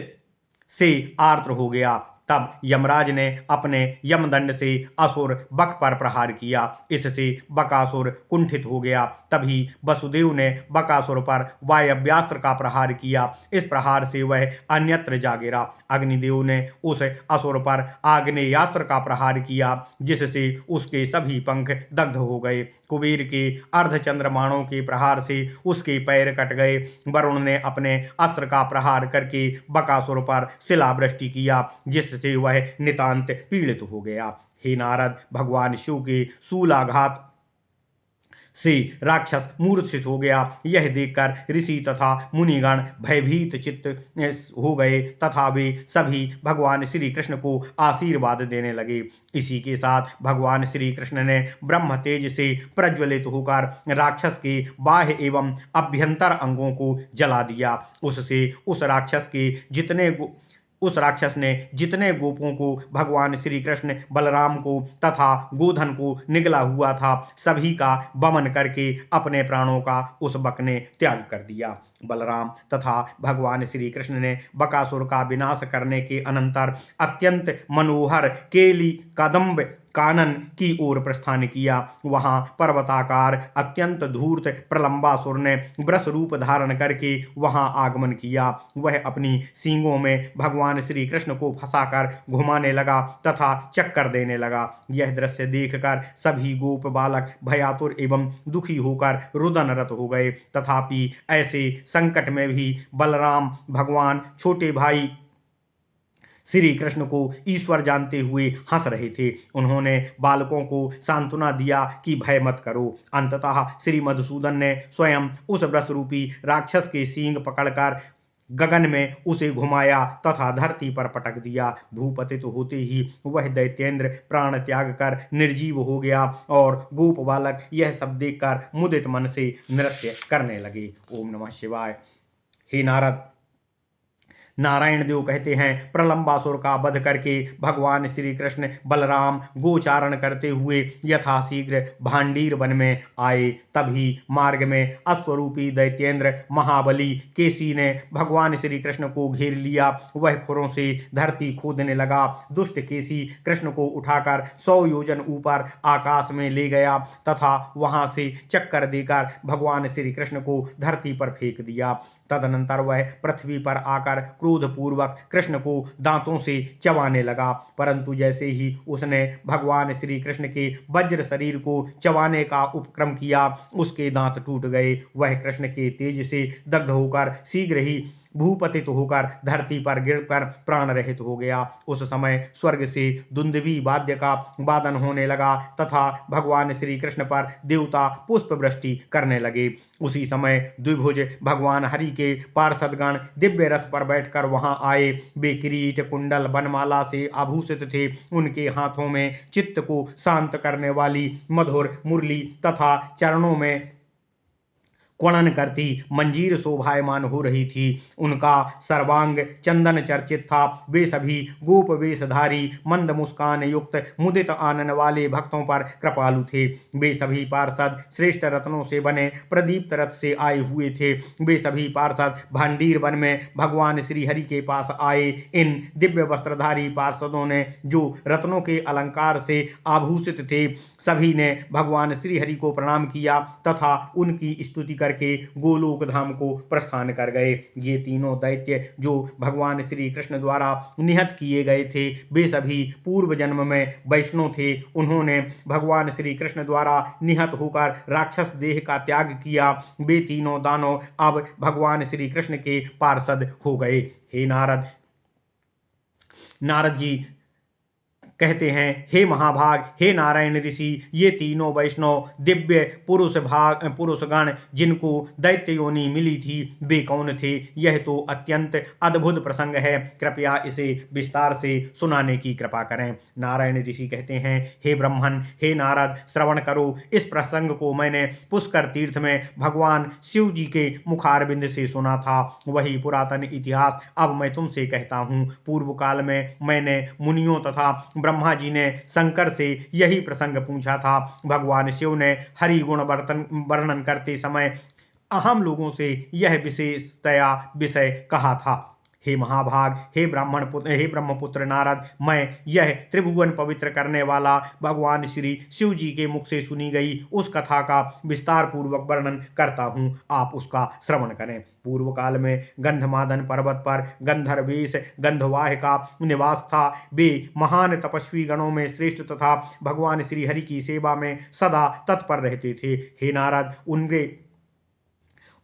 से आर्द्र हो गया। तब यमराज ने अपने यमदंड से असुर बक पर प्रहार किया। इससे बकासुर कुंठित हो गया। तभी वसुदेव ने बकासुर पर वायव्यास्त्र का प्रहार किया। इस प्रहार से वह अन्यत्र जा गिरा। अग्निदेव ने उस असुर पर आग्नेयास्त्र का प्रहार किया, जिससे उसके सभी पंख दग्ध हो गए। कुबेर के अर्धचंद्रमाणों के प्रहार से उसके पैर कट गए। वरुण ने अपने अस्त्र का प्रहार करके बकासुर पर शिलावृष्टि किया, जिससे वह नितांत पीड़ित हो गया। हे नारद, भगवान शिव के शूलाघात से राक्षस मूर्छित हो गया। यह देखकर ऋषि तथा मुनिगण भयभीत चित्त हो गए तथा वे सभी भगवान श्री कृष्ण को आशीर्वाद देने लगे। इसी के साथ भगवान श्री कृष्ण ने ब्रह्म तेज से प्रज्वलित होकर राक्षस के बाह्य एवं अभ्यंतर अंगों को जला दिया। उस राक्षस ने जितने गोपों को भगवान श्री कृष्ण बलराम को तथा गोधन को निगला हुआ था, सभी का वमन करके अपने प्राणों का उस बक ने त्याग कर दिया। बलराम तथा भगवान श्री कृष्ण ने बकासुर का विनाश करने के अनंतर अत्यंत मनोहर केली कदम्ब कानन की ओर प्रस्थान किया। वहां पर्वताकार अत्यंत धूर्त प्रलंबासुर ने वृष रूप धारण करके वहां आगमन किया। वह अपनी सींगों में भगवान श्री कृष्ण को फंसाकर घुमाने लगा तथा चक्कर देने लगा। यह दृश्य देखकर सभी गोप बालक भयातुर एवं दुखी होकर रुदनरत हो गए। तथापि ऐसे संकट में भी बलराम भगवान छोटे भाई श्री कृष्ण को ईश्वर जानते हुए हंस रहे थे। उन्होंने बालकों को सांत्वना दिया कि भय मत करो। अंततः श्री मधुसूदन ने स्वयं उस वृष रूपी राक्षस के सींग पकड़कर गगन में उसे घुमाया तथा धरती पर पटक दिया। भूपतित होते ही वह दैत्येंद्र प्राण त्याग कर निर्जीव हो गया और गोप बालक यह सब देखकर मुदित मन से नृत्य करने लगे। ओम नमः शिवाय। हे नारद, नारायण देव कहते हैं, प्रलंबासुर का वध करके भगवान श्री कृष्ण बलराम गोचारण करते हुए यथाशीघ्र भांडीर वन में आए। तभी मार्ग में अश्वरूपी दैत्येंद्र महाबली केसी ने भगवान श्री कृष्ण को घेर लिया। वह खुरों से धरती खोदने लगा। दुष्ट केसी कृष्ण को उठाकर 100 योजन ऊपर आकाश में ले गया तथा वहां से चक्कर देकर भगवान श्री कृष्ण को धरती पर फेंक दिया। तदनंतर वह पृथ्वी पर आकर क्रोधपूर्वक कृष्ण को दांतों से चबाने लगा, परंतु जैसे ही उसने भगवान श्री कृष्ण के वज्र शरीर को चबाने का उपक्रम किया, उसके दांत टूट गए। वह कृष्ण के तेज से दग्ध होकर शीघ्र ही भूपतित होकर धरती पर गिरकर प्राण रहित हो गया। उस समय स्वर्ग से दुंदुभी वाद्य का वादन होने लगा तथा भगवान श्री कृष्ण पर देवता पुष्प वृष्टि करने लगे। उसी समय द्विभुज भगवान हरि के पार्षदगण दिव्य रथ पर बैठकर वहां आए। वे किरीट कुंडल बनमाला से आभूषित थे। उनके हाथों में चित्त को शांत करने वाली मधुर मुरली तथा चरणों में क्वणन करती मंजीर शोभायमान हो रही थी। उनका सर्वांग चंदन चर्चित था। वे सभी गोप वेशधारी मंद मुस्कान युक्त मुदित आनन वाले भक्तों पर कृपालु थे। वे सभी पार्षद श्रेष्ठ रत्नों से बने प्रदीप्त रथ से आए हुए थे। वे सभी पार्षद भांडीर वन में भगवान श्री हरि के पास आए। इन दिव्य वस्त्रधारी पार्षदों ने जो रत्नों के अलंकार से आभूषित थे, सभी ने भगवान श्री हरि को प्रणाम किया तथा उनकी स्तुति करके गोलोक धाम को प्रस्थान कर गए। ये तीनों दैत्य जो भगवान श्री कृष्ण द्वारा निहत किए गए थे, वे सभी पूर्व जन्म में वैष्णव थे। उन्होंने भगवान श्री कृष्ण द्वारा निहत होकर राक्षस देह का त्याग किया। वे तीनों दानव अब भगवान श्री कृष्ण के पार्षद हो गए। हे नारद जी कहते हैं, हे महाभाग, हे नारायण ऋषि, ये तीनों वैष्णव दिव्य पुरुषगण जिनको दैत्य योनि मिली थी, वे कौन थे? यह तो अत्यंत अद्भुत प्रसंग है। कृपया इसे विस्तार से सुनाने की कृपा करें। नारायण ऋषि कहते हैं, हे ब्रह्मन, हे नारद, श्रवण करो। इस प्रसंग को मैंने पुष्कर तीर्थ में भगवान शिव जी के मुखारबिंद से सुना था। वही पुरातन इतिहास अब मैं तुमसे कहता हूँ। पूर्व काल में मैंने मुनियों तथा ब्रह्मा जी ने शंकर से यही प्रसंग पूछा था। भगवान शिव ने हरि गुण वर्णन करते समय हम लोगों से यह विशेषतया विषय कहा था। हे महाभाग, हे ब्रह्मपुत्र नारद, मैं यह त्रिभुवन पवित्र करने वाला भगवान श्री शिव जी के मुख से सुनी गई उस कथा का विस्तार पूर्वक वर्णन करता हूँ। आप उसका श्रवण करें। पूर्व काल में गंधमादन पर्वत पर गंधर्वेश गंधवाह का निवास था। वे महान तपस्वी गणों में श्रेष्ठ तथा भगवान श्री हरि की सेवा में सदा तत्पर रहते थे। हे नारद,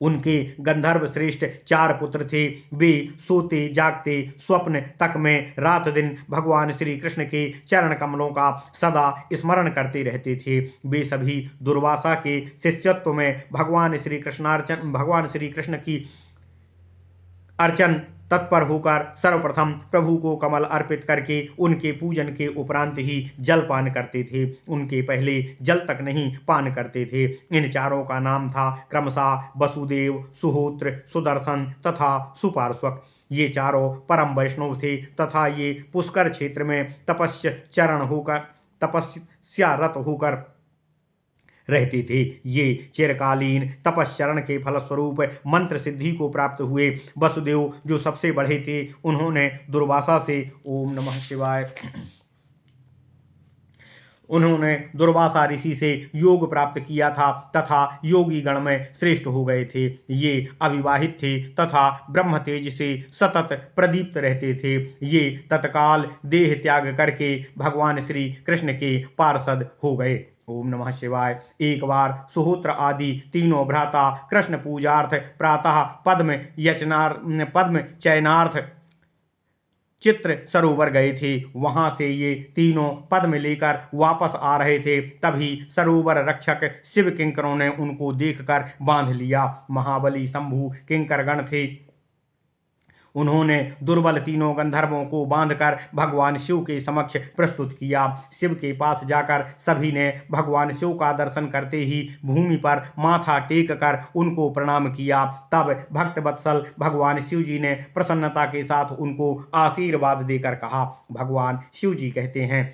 उनके गंधर्व श्रेष्ठ 4 पुत्र थे। वे सोते जागते स्वप्न तक में रात दिन भगवान श्री कृष्ण के चरण कमलों का सदा स्मरण करते रहते थे। वे सभी दुर्वासा के शिष्यत्व में भगवान श्री कृष्ण की अर्चन तत्पर होकर सर्वप्रथम प्रभु को कमल अर्पित करके उनके पूजन के उपरांत ही जल पान करते थे। उनके पहले जल तक नहीं पान करते थे। इन चारों का नाम था क्रमशः वसुदेव, सुहोत्र, सुदर्शन तथा सुपार्श्वक। ये चारों परम वैष्णव थे तथा ये पुष्कर क्षेत्र में तपस्यारत होकर रहते थे। ये चिरकालीन तपश्चरण के फलस्वरूप मंत्र सिद्धि को प्राप्त हुए। वसुदेव जो सबसे बड़े थे, उन्होंने दुर्वासा से ओम नमः शिवाय उन्होंने दुर्वासा ऋषि से योग प्राप्त किया था तथा योगी गण में श्रेष्ठ हो गए थे। ये अविवाहित थे तथा ब्रह्म तेज से सतत प्रदीप्त रहते थे। ये तत्काल देह त्याग करके भगवान श्री कृष्ण के पार्षद हो गए। ओम नमः शिवाय। एक बार सुहोत्र आदि तीनों भ्राता कृष्ण पूजार्थ प्रातः पद्म चयनार्थ चित्र सरोवर गए थे। वहां से ये तीनों पद्म लेकर वापस आ रहे थे। तभी सरोवर रक्षक शिव किंकरों ने उनको देखकर बांध लिया। महाबली शंभु किंकर गण थे। उन्होंने दुर्बल तीनों गंधर्वों को बांधकर भगवान शिव के समक्ष प्रस्तुत किया। शिव के पास जाकर सभी ने भगवान शिव का दर्शन करते ही भूमि पर माथा टेक कर उनको प्रणाम किया। तब भक्त वत्सल भगवान शिव जी ने प्रसन्नता के साथ उनको आशीर्वाद देकर कहा। भगवान शिव जी कहते हैं,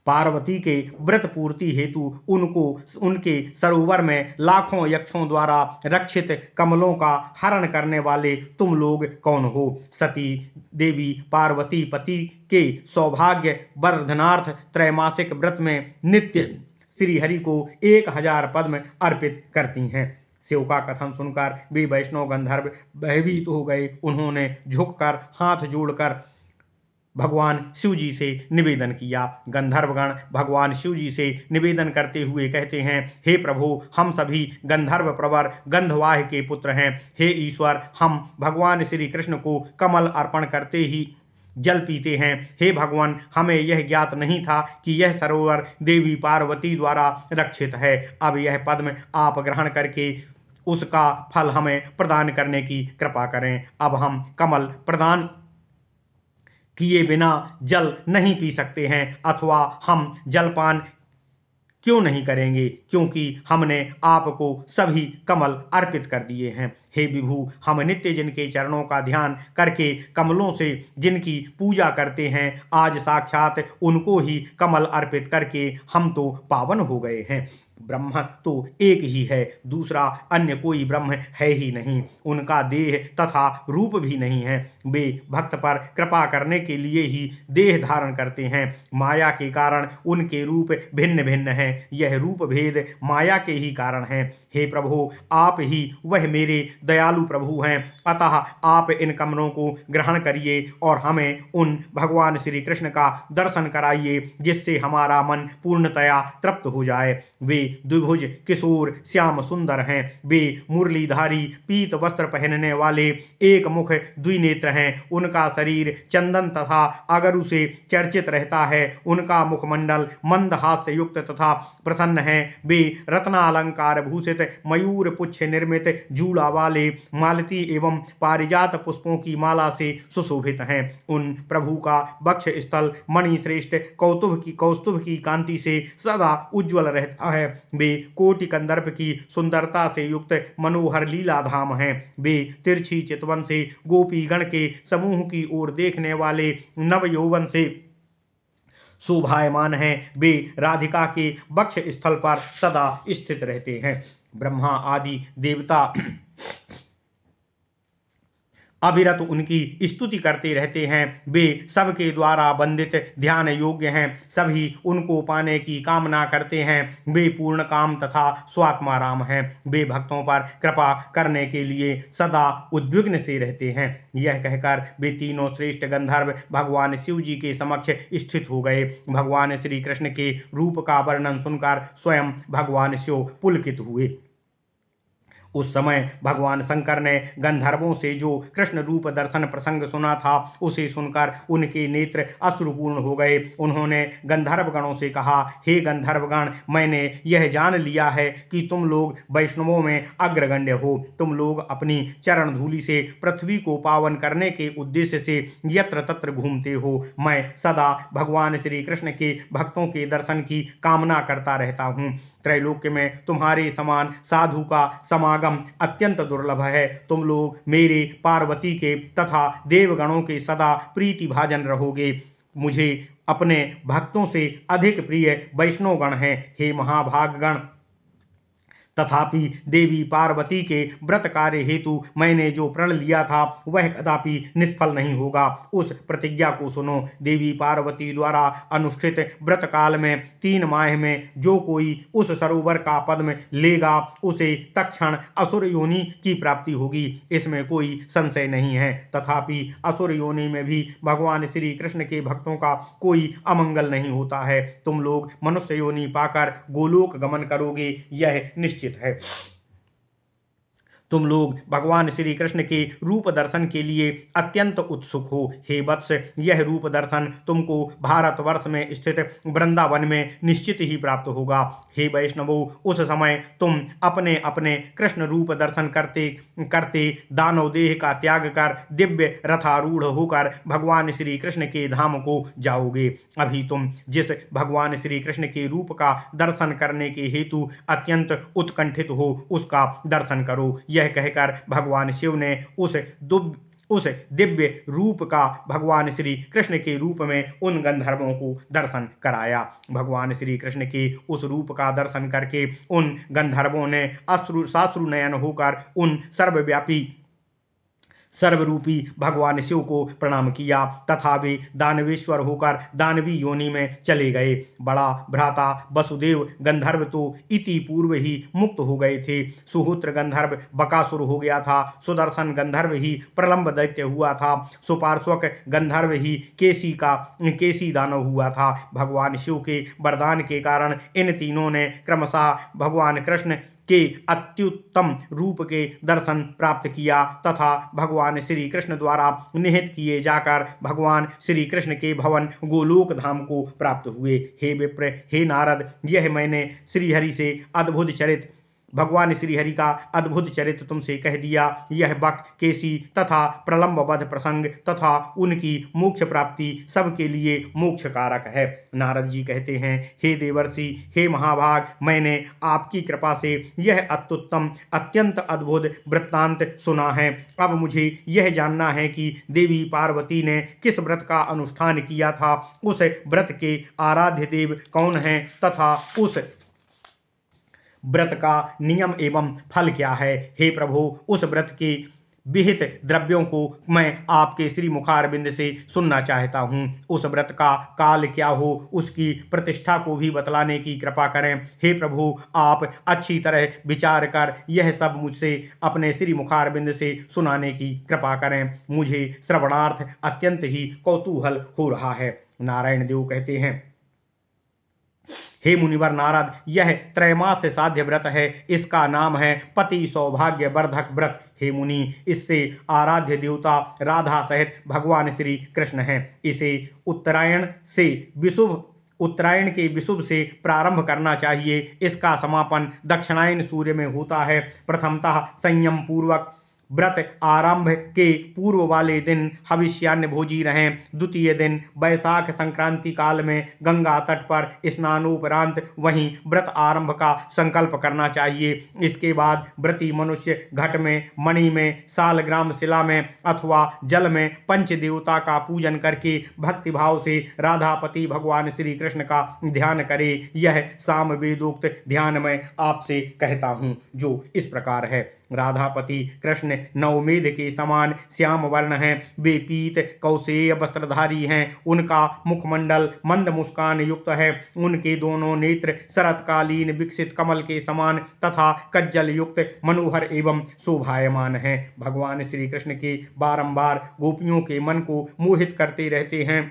पार्वती के व्रत पूर्ति हेतु उनको उनके सरोवर में लाखों यक्षों द्वारा रक्षित कमलों का हरण करने वाले तुम लोग कौन हो? सती देवी पार्वती पति के सौभाग्य वर्धनार्थ त्रैमासिक व्रत में नित्य श्रीहरि को 1000 पद्म अर्पित करती हैं। शिव का कथन सुनकर वे वैष्णव गंधर्व भयभीत हो गए। उन्होंने झुककर हाथ जोड़कर भगवान शिव जी से निवेदन किया। गंधर्वगण भगवान शिव जी से निवेदन करते हुए कहते हैं, हे प्रभु, हम सभी गंधर्व प्रवर गंधवाह के पुत्र हैं। हे ईश्वर, हम भगवान श्री कृष्ण को कमल अर्पण करते ही जल पीते हैं। हे भगवान, हमें यह ज्ञात नहीं था कि यह सरोवर देवी पार्वती द्वारा रक्षित है। अब यह पद्म आप ग्रहण करके उसका फल हमें प्रदान करने की कृपा करें। अब हम कमल प्रदान किए बिना जल नहीं पी सकते हैं, अथवा हम जलपान क्यों नहीं करेंगे, क्योंकि हमने आपको सभी कमल अर्पित कर दिए हैं। हे विभु, हम नित्य जिनके चरणों का ध्यान करके कमलों से जिनकी पूजा करते हैं, आज साक्षात उनको ही कमल अर्पित करके हम तो पावन हो गए हैं। ब्रह्म तो एक ही है, दूसरा अन्य कोई ब्रह्म है ही नहीं। उनका देह तथा रूप भी नहीं है। वे भक्त पर कृपा करने के लिए ही देह धारण करते हैं। माया के कारण उनके रूप भिन्न भिन्न हैं। यह रूप भेद माया के ही कारण है। हे प्रभु, आप ही वह मेरे दयालु प्रभु हैं, अतः आप इन कमलों को ग्रहण करिए और हमें उन भगवान श्री कृष्ण का दर्शन कराइए, जिससे हमारा मन पूर्णतया तृप्त हो जाए। वे द्विभुज किशोर श्याम सुंदर हैं। वे मुरलीधारी पीत वस्त्र पहनने वाले एक मुख द्विनेत्र हैं। उनका शरीर चंदन तथा अगरु से चर्चित रहता है। उनका मुखमंडल मंद हास्य युक्त तथा प्रसन्न है। वे रत्नालंकार भूषित मयूर पुच्छ निर्मित जूड़ा वाले मालती एवं पारिजात पुष्पों की माला से सुशोभित हैं। उन प्रभु का वक्ष स्थल मणि श्रेष्ठ कौस्तुभ की कांति से सदा उज्ज्वल रहता है। वे कोटि कंदर्प की सुंदरता से युक्त मनोहर लीला धाम हैं। वे तिरछी चितवन से गोपीगण के समूह की ओर देखने वाले नव यौवन से शोभायमान हैं। वे राधिका के वक्ष स्थल पर सदा स्थित रहते हैं। ब्रह्मा आदि देवता अविरत उनकी स्तुति करते रहते हैं। वे सबके द्वारा वंदित ध्यान योग्य हैं। सभी उनको पाने की कामना करते हैं। वे पूर्ण काम तथा स्वात्माराम हैं। वे भक्तों पर कृपा करने के लिए सदा उद्विग्न से रहते हैं। यह कहकर वे तीनों श्रेष्ठ गंधर्व भगवान शिव जी के समक्ष स्थित हो गए। भगवान श्री कृष्ण के रूप का वर्णन सुनकर स्वयं भगवान शिव पुलकित हुए। उस समय भगवान शंकर ने गंधर्वों से जो कृष्ण रूप दर्शन प्रसंग सुना था, उसे सुनकर उनके नेत्र अश्रुपूर्ण हो गए। उन्होंने गंधर्व गणों से कहा, हे गंधर्वगण, मैंने यह जान लिया है कि तुम लोग वैष्णवों में अग्रगण्य हो। तुम लोग अपनी चरण धूलि से पृथ्वी को पावन करने के उद्देश्य से यत्र तत्र घूमते हो। मैं सदा भगवान श्री कृष्ण के भक्तों के दर्शन की कामना करता रहता हूँ। त्रैलोक्य में तुम्हारे समान साधु का समागम अत्यंत दुर्लभ है। तुम लोग मेरे पार्वती के तथा देवगणों के सदा प्रीति भाजन रहोगे। मुझे अपने भक्तों से अधिक प्रिय वैष्णवगण हैं। हे महाभागगण, तथापि देवी पार्वती के व्रत कार्य हेतु मैंने जो प्रण लिया था वह कदापि निष्फल नहीं होगा। उस प्रतिज्ञा को सुनो। देवी पार्वती द्वारा अनुष्ठित व्रत काल में 3 माह में जो कोई उस सरोवर का पद्म लेगा, उसे तत्क्षण असुर योनि की प्राप्ति होगी। इसमें कोई संशय नहीं है। तथापि असुर योनि में भी भगवान श्री कृष्ण के भक्तों का कोई अमंगल नहीं होता है। तुम लोग मनुष्य योनि पाकर गोलोक गमन करोगे, यह निश्चित है। तुम लोग भगवान श्री कृष्ण के रूप दर्शन के लिए अत्यंत उत्सुक हो। हे वत्स, यह रूप दर्शन तुमको भारतवर्ष में स्थित वृंदावन में निश्चित ही प्राप्त होगा। हे वैष्णवों, उस समय तुम अपने अपने कृष्ण रूप दर्शन करते करते दानव देह का त्याग कर दिव्य रथारूढ़ होकर भगवान श्री कृष्ण के धाम को जाओगे। अभी तुम जिस भगवान श्री कृष्ण के रूप का दर्शन करने के हेतु अत्यंत उत्कंठित हो, उसका दर्शन करो। यह कहकर भगवान शिव ने उस दिव्य रूप का भगवान श्री कृष्ण के रूप में उन गंधर्वों को दर्शन कराया। भगवान श्री कृष्ण के उस रूप का दर्शन करके उन गंधर्वों ने साश्रु नयन होकर उन सर्वव्यापी सर्वरूपी भगवान शिव को प्रणाम किया तथा वे दानवेश्वर होकर दानवी योनि में चले गए। बड़ा भ्राता वसुदेव गंधर्व तो इति पूर्व ही मुक्त हो गए थे। सुहोत्र गंधर्व बकासुर हो गया था। सुदर्शन गंधर्व ही प्रलंब दैत्य हुआ था। सुपार्श्वक गंधर्व ही केसी दानव हुआ था। भगवान शिव के वरदान के कारण इन तीनों ने क्रमशः भगवान कृष्ण के अत्युत्तम रूप के दर्शन प्राप्त किया तथा भगवान श्री कृष्ण द्वारा निहित किए जाकर भगवान श्री कृष्ण के भवन गोलोक धाम को प्राप्त हुए। हे विप्र, हे नारद, यह मैंने श्रीहरि से अद्भुत चरित भगवान श्रीहरि का अद्भुत चरित्र तुमसे कह दिया। यह बक, केसी तथा प्रलंब वध प्रसंग तथा उनकी मोक्ष प्राप्ति सबके लिए मोक्ष कारक है। नारद जी कहते हैं, हे देवर्षि, हे महाभाग, मैंने आपकी कृपा से यह अत्युत्तम अत्यंत अद्भुत वृत्तांत सुना है। अब मुझे यह जानना है कि देवी पार्वती ने किस व्रत का अनुष्ठान किया था, उस व्रत के आराध्य देव कौन हैं तथा उस व्रत का नियम एवं फल क्या है। हे प्रभु, उस व्रत के विहित द्रव्यों को मैं आपके श्री मुखारविंद से सुनना चाहता हूँ। उस व्रत का काल क्या हो, उसकी प्रतिष्ठा को भी बतलाने की कृपा करें। हे प्रभु, आप अच्छी तरह विचार कर यह सब मुझसे अपने श्री मुखारविंद से सुनाने की कृपा करें। मुझे श्रवणार्थ अत्यंत ही कौतूहल हो रहा है। नारायण देव कहते हैं, हे मुनिवर नारद, यह त्रैमास साध्य व्रत है। इसका नाम है पति सौभाग्य वर्धक व्रत। हे मुनि, इससे आराध्य देवता राधा सहित भगवान श्री कृष्ण हैं। इसे उत्तरायण के विशुभ से प्रारंभ करना चाहिए। इसका समापन दक्षिणायन सूर्य में होता है। प्रथमतः संयम पूर्वक व्रत आरंभ के पूर्व वाले दिन हविष्यान्न भोजी रहें। द्वितीय दिन वैशाख संक्रांति काल में गंगा तट पर स्नानोपरांत वहीं व्रत आरंभ का संकल्प करना चाहिए। इसके बाद व्रती मनुष्य घट में, मणि में, सालग्राम शिला में अथवा जल में पंच देवता का पूजन करके भक्तिभाव से राधापति भगवान श्री कृष्ण का ध्यान करे। यह साम वेदोक्त ध्यान मैं आपसे कहता हूँ, जो इस प्रकार है। राधापति कृष्ण नवमेध के समान श्याम वर्ण हैं। वे पीत कौशेय वस्त्रधारी हैं। उनका मुखमंडल मंद मुस्कान युक्त है। उनके दोनों नेत्र शरतकालीन विकसित कमल के समान तथा कज्जल युक्त मनोहर एवं शोभायमान हैं। भगवान श्री कृष्ण के बारंबार गोपियों के मन को मोहित करते रहते हैं।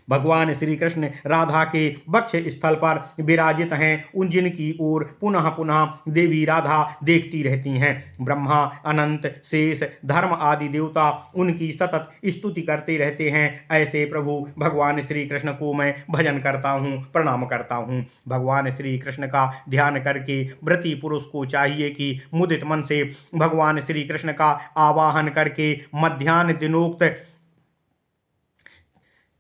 भगवान श्री कृष्ण राधा के वक्ष स्थल पर विराजित हैं, उन जिनकी ओर पुनः पुनः देवी राधा देखती रहती हैं। ब्रह्मा, अनंत, शेष, धर्म आदि देवता उनकी सतत स्तुति करते रहते हैं। ऐसे प्रभु भगवान श्री कृष्ण को मैं भजन करता हूँ, प्रणाम करता हूँ। भगवान श्री कृष्ण का ध्यान करके व्रती पुरुष को चाहिए कि मुदित मन से भगवान श्री कृष्ण का आवाहन करके मध्याह्न दिनोक्त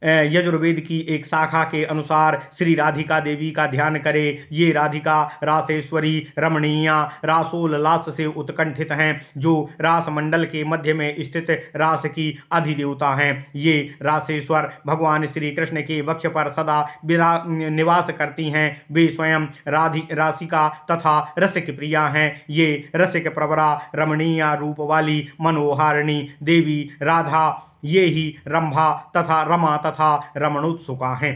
यजुर्वेद की एक शाखा के अनुसार श्री राधिका देवी का ध्यान करे। ये राधिका रासेश्वरी, रमणीया, रासोल्लास से उत्कंठित हैं, जो रास मंडल के मध्य में स्थित रास की अधिदेवता हैं। ये रासेश्वर भगवान श्री कृष्ण के वक्ष पर सदा निवास करती हैं। वे स्वयं रासिका तथा रसिक प्रिया हैं। ये रसिक प्रवरा, रमणीया रूप वाली मनोहारिणी देवी राधा ये ही रंभा तथा रमा तथा रमणोत्सुका हैं।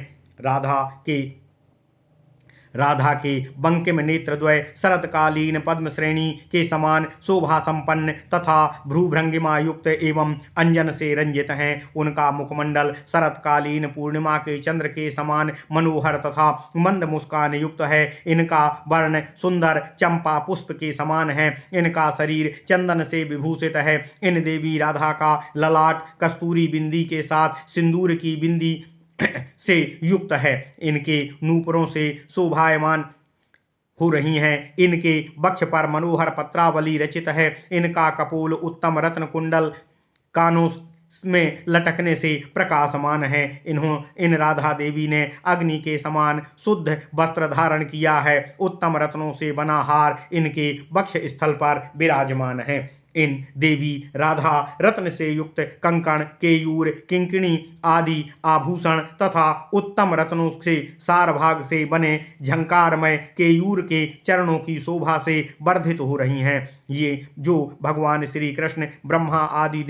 राधा के बंकिम नेत्रद्वय शरतकालीन पद्म श्रेणी के समान शोभा संपन्न तथा भ्रूभृंगिमा युक्त एवं अंजन से रंजित हैं। उनका मुखमंडल शरतकालीन पूर्णिमा के चंद्र के समान मनोहर तथा मंद मुस्कान युक्त है। इनका वर्ण सुंदर चंपा पुष्प के समान है। इनका शरीर चंदन से विभूषित है। इन देवी राधा का ललाट कस्तूरी बिंदी के साथ सिंदूर की बिंदी से युक्त है। इनके नूपुरों से शोभायमान हो रही हैं। इनके वक्ष पर मनोहर पत्रावली रचित है। इनका कपोल उत्तम रत्न कुंडल कानों में लटकने से प्रकाशमान है। इन राधा देवी ने अग्नि के समान शुद्ध वस्त्र धारण किया है। उत्तम रत्नों से बना हार इनके वक्ष स्थल पर विराजमान है। इन देवी राधा रत्न से युक्त कंकण केयूर किंकिणी आदि आभूषण तथा उत्तम रत्नों से सारभाग से बने झंकारमय केयूर के चरणों की शोभा से वर्धित हो रही हैं। ये जो भगवान श्री कृष्ण ब्रह्मा आदि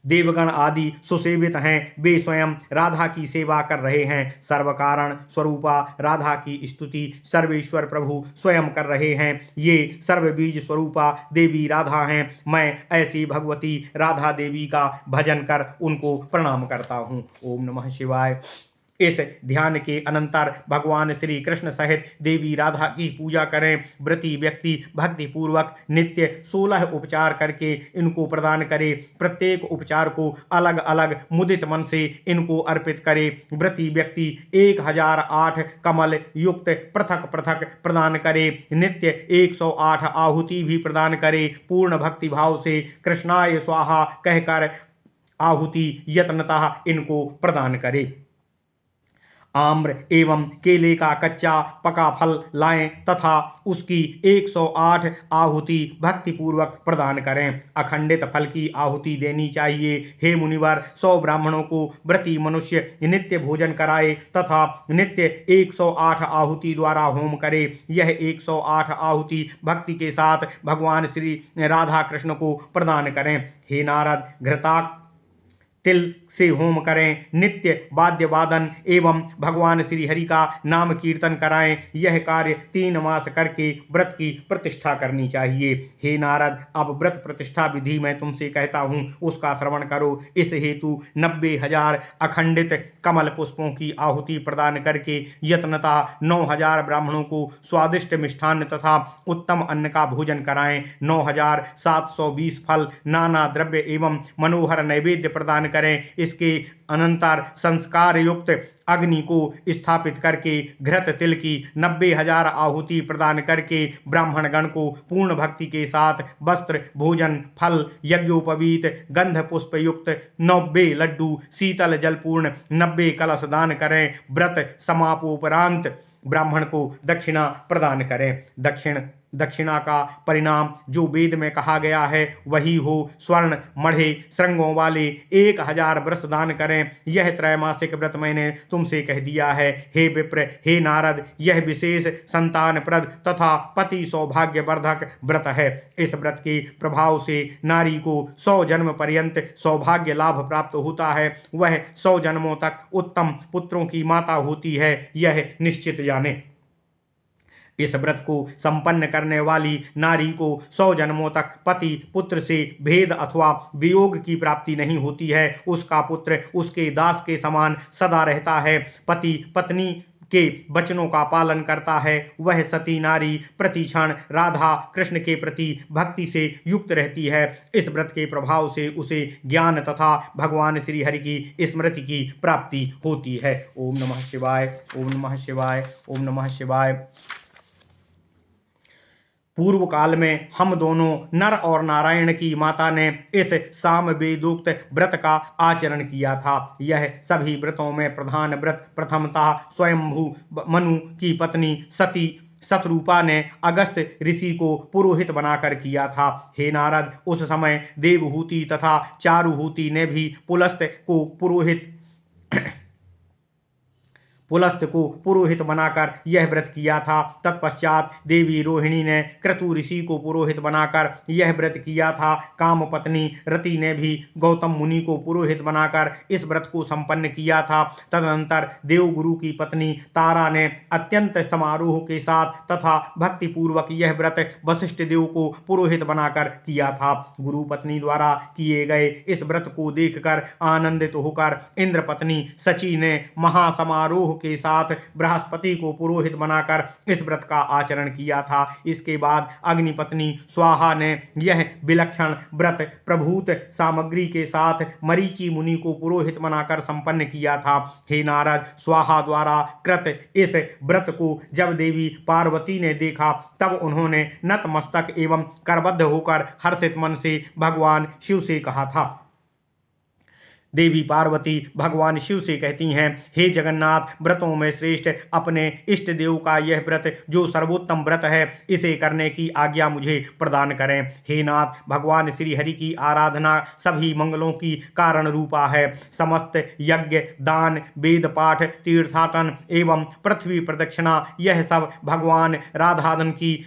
देवगण आदि सुसेवित हैं, वे स्वयं राधा की सेवा कर रहे हैं। सर्वकारण स्वरूपा राधा की स्तुति सर्वेश्वर प्रभु स्वयं कर रहे हैं। ये सर्वबीज स्वरूपा देवी राधा हैं। मैं ऐसी भगवती राधा देवी का भजन कर उनको प्रणाम करता हूँ। ओम नमः शिवाय। इस ध्यान के अनंतर भगवान श्री कृष्ण सहित देवी राधा की पूजा करें। व्रती व्यक्ति भक्ति पूर्वक नित्य 16 उपचार करके इनको प्रदान करे। प्रत्येक उपचार को अलग अलग मुदित मन से इनको अर्पित करे। व्रती व्यक्ति 1008 कमल युक्त पृथक पृथक प्रदान करे। नित्य 108 आहुति भी प्रदान करे। पूर्ण भक्ति भाव से कृष्णाय स्वाहा कहकर आहुति यत्नतः इनको प्रदान करे। आम्र एवं केले का कच्चा पका फल लाएं तथा उसकी 108 आहुति भक्ति पूर्वक प्रदान करें। अखंडित फल की आहुति देनी चाहिए। हे मुनिवर, 100 ब्राह्मणों को व्रती मनुष्य नित्य भोजन कराए तथा नित्य 108 आहुति द्वारा होम करे। यह 108 आहुति भक्ति के साथ भगवान श्री राधा कृष्ण को प्रदान करें। हे नारद, घृताक तिल से होम करें। नित्य वाद्य वादन एवं भगवान श्री हरि का नाम कीर्तन कराएं। यह कार्य 3 मास करके व्रत की प्रतिष्ठा करनी चाहिए। हे नारद, अब व्रत प्रतिष्ठा विधि मैं तुमसे कहता हूँ, उसका श्रवण करो। इस हेतु 90,000 अखंडित कमल पुष्पों की आहुति प्रदान करके यत्नतः 9,000 ब्राह्मणों को स्वादिष्ट मिष्ठान्न तथा उत्तम अन्न का भोजन कराएं। 9,720 फल नाना द्रव्य एवं मनोहर नैवेद्य प्रदान करें। इसके अनंतर संस्कार युक्त अग्नि को स्थापित करके घृत तिल की 90,000 आहुति प्रदान करके ब्राह्मण गण को पूर्ण भक्ति के साथ वस्त्र भोजन फल यज्ञोपवीत गंध पुष्प युक्त 90 लड्डू शीतल जलपूर्ण 90 कलश दान करें। व्रत समापोपरांत ब्राह्मण को दक्षिणा प्रदान करें। दक्षिणा का परिणाम जो वेद में कहा गया है वही हो। स्वर्ण मढ़े श्रृंगों वाले 1000 वृष दान करें। यह त्रैमासिक व्रत मैंने तुमसे कह दिया है। हे विप्र, हे नारद, यह विशेष संतान प्रद तथा पति सौभाग्य वर्धक व्रत है। इस व्रत के प्रभाव से नारी को 100 जन्म पर्यंत सौभाग्य लाभ प्राप्त होता है। वह 100 जन्मों तक उत्तम पुत्रों की माता होती है, यह निश्चित जाने। इस व्रत को संपन्न करने वाली नारी को 100 जन्मों तक पति पुत्र से भेद अथवा वियोग की प्राप्ति नहीं होती है। उसका पुत्र उसके दास के समान सदा रहता है। पति पत्नी के वचनों का पालन करता है। वह सती नारी प्रतिक्षण राधा कृष्ण के प्रति भक्ति से युक्त रहती है। इस व्रत के प्रभाव से उसे ज्ञान तथा भगवान श्री हरि की स्मृति की प्राप्ति होती है। ओम नमः शिवाय। ओम नमः शिवाय। ओम नमः शिवाय। पूर्व काल में हम दोनों नर और नारायण की माता ने इस सामवेदोक्त व्रत का आचरण किया था। यह सभी व्रतों में प्रधान व्रत प्रथमतः स्वयंभू मनु की पत्नी सती शतरूपा ने अगस्त ऋषि को पुरोहित बनाकर किया था। हे नारद, उस समय देवहूति तथा चारुहूति ने भी पुलस्त को पुलस्त को पुरोहित बनाकर यह व्रत किया था। तत्पश्चात देवी रोहिणी ने क्रतु ऋषि को पुरोहित बनाकर यह व्रत किया था। काम पत्नी रति ने भी गौतम मुनि को पुरोहित बनाकर इस व्रत को संपन्न किया था। तदनंतर देवगुरु की पत्नी तारा ने अत्यंत समारोह के साथ तथा भक्ति पूर्वक यह व्रत वशिष्ठ देव को पुरोहित बनाकर किया था। गुरु पत्नी द्वारा किए गए इस व्रत को देखकर आनंदित होकर इंद्र पत्नी सची ने महासमारोह के साथ बृहस्पति को पुरोहित बनाकर इस व्रत का आचरण किया था। इसके बाद अग्निपत्नी स्वाहा ने यह विलक्षण व्रत प्रभूत सामग्री के साथ मरीचि मुनि को पुरोहित बनाकर संपन्न किया था। हे नारद, स्वाहा द्वारा कृत इस व्रत को जब देवी पार्वती ने देखा तब उन्होंने नतमस्तक एवं करबद्ध होकर हर्षित मन से भगवान शिव से कहा था। देवी पार्वती भगवान शिव से कहती हैं, हे जगन्नाथ, व्रतों में श्रेष्ठ अपने इष्ट देव का यह व्रत जो सर्वोत्तम व्रत है, इसे करने की आज्ञा मुझे प्रदान करें। हे नाथ, भगवान श्री हरि की आराधना सभी मंगलों की कारण रूपा है। समस्त यज्ञ, दान, वेद पाठ, तीर्थाटन एवं पृथ्वी प्रदक्षिणा, यह सब भगवान राधाधन की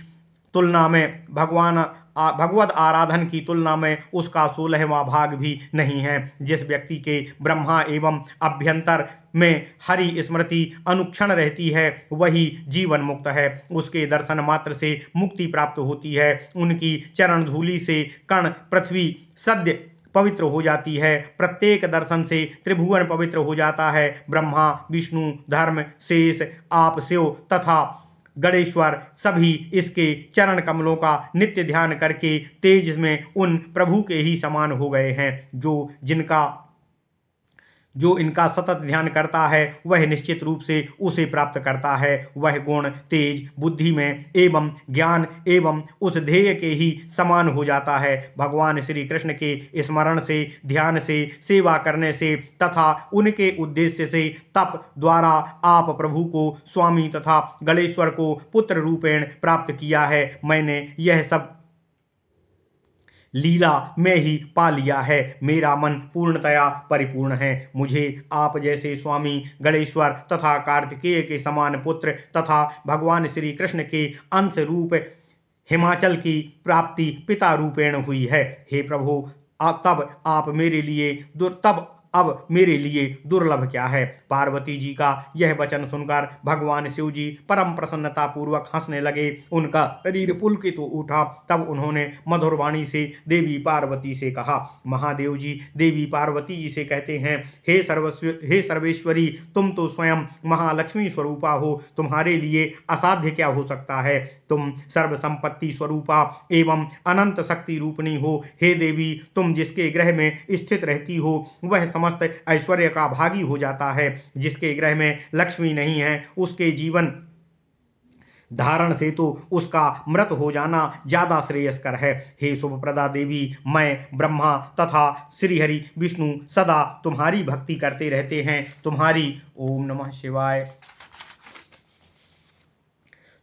तुलना में भगवद आराधन की तुलना में उसका 16वां भाग भी नहीं है। जिस व्यक्ति के ब्रह्मा एवं अभ्यंतर में हरि स्मृति अनुक्षण रहती है वही जीवन मुक्त है। उसके दर्शन मात्र से मुक्ति प्राप्त होती है। उनकी चरण धूलि से कण पृथ्वी सद्य पवित्र हो जाती है। प्रत्येक दर्शन से त्रिभुवन पवित्र हो जाता है। ब्रह्मा, विष्णु, धर्म, शेष, आप शिव तथा गणेश्वर सभी इसके चरण कमलों का नित्य ध्यान करके तेज में उन प्रभु के ही समान हो गए हैं। जो इनका सतत ध्यान करता है वह निश्चित रूप से उसे प्राप्त करता है। वह गुण, तेज, बुद्धि में एवं ज्ञान एवं उस ध्येय के ही समान हो जाता है। भगवान श्री कृष्ण के स्मरण से, ध्यान से, सेवा करने से तथा उनके उद्देश्य से तप द्वारा आप प्रभु को स्वामी तथा गणेश्वर को पुत्र रूपेण प्राप्त किया है। मैंने यह सब लीला में ही पा लिया है। मेरा मन पूर्णतया परिपूर्ण है। मुझे आप जैसे स्वामी गणेश्वर तथा कार्तिकेय के समान पुत्र तथा भगवान श्री कृष्ण के अंश रूप हिमाचल की प्राप्ति पिता रूपेण हुई है। हे प्रभु, अब मेरे लिए दुर्लभ क्या है। पार्वती जी का यह वचन सुनकर भगवान शिव जी परम प्रसन्नता पूर्वक हंसने लगे। उनका शरीर पुलकित तो उठा। तब उन्होंने मधुर वाणी से देवी पार्वती से कहा। महादेव जी देवी पार्वती जी से कहते हैं, हे सर्वेश्वरी, तुम तो स्वयं महालक्ष्मी स्वरूपा हो। तुम्हारे लिए असाध्य क्या हो सकता है। तुम सर्व संपत्ति स्वरूपा एवं अनंत शक्ति रूपणी हो। हे देवी, तुम जिसके ग्रह में स्थित रहती हो वह समस्त ऐश्वर्य का भागी हो जाता है। जिसके ग्रह में लक्ष्मी नहीं है उसके जीवन धारण से तो उसका मृत हो जाना ज्यादा श्रेयस्कर है। हे शुभप्रदा देवी, मैं ब्रह्मा तथा श्रीहरि विष्णु सदा तुम्हारी भक्ति करते रहते हैं। ओम नमः शिवाय।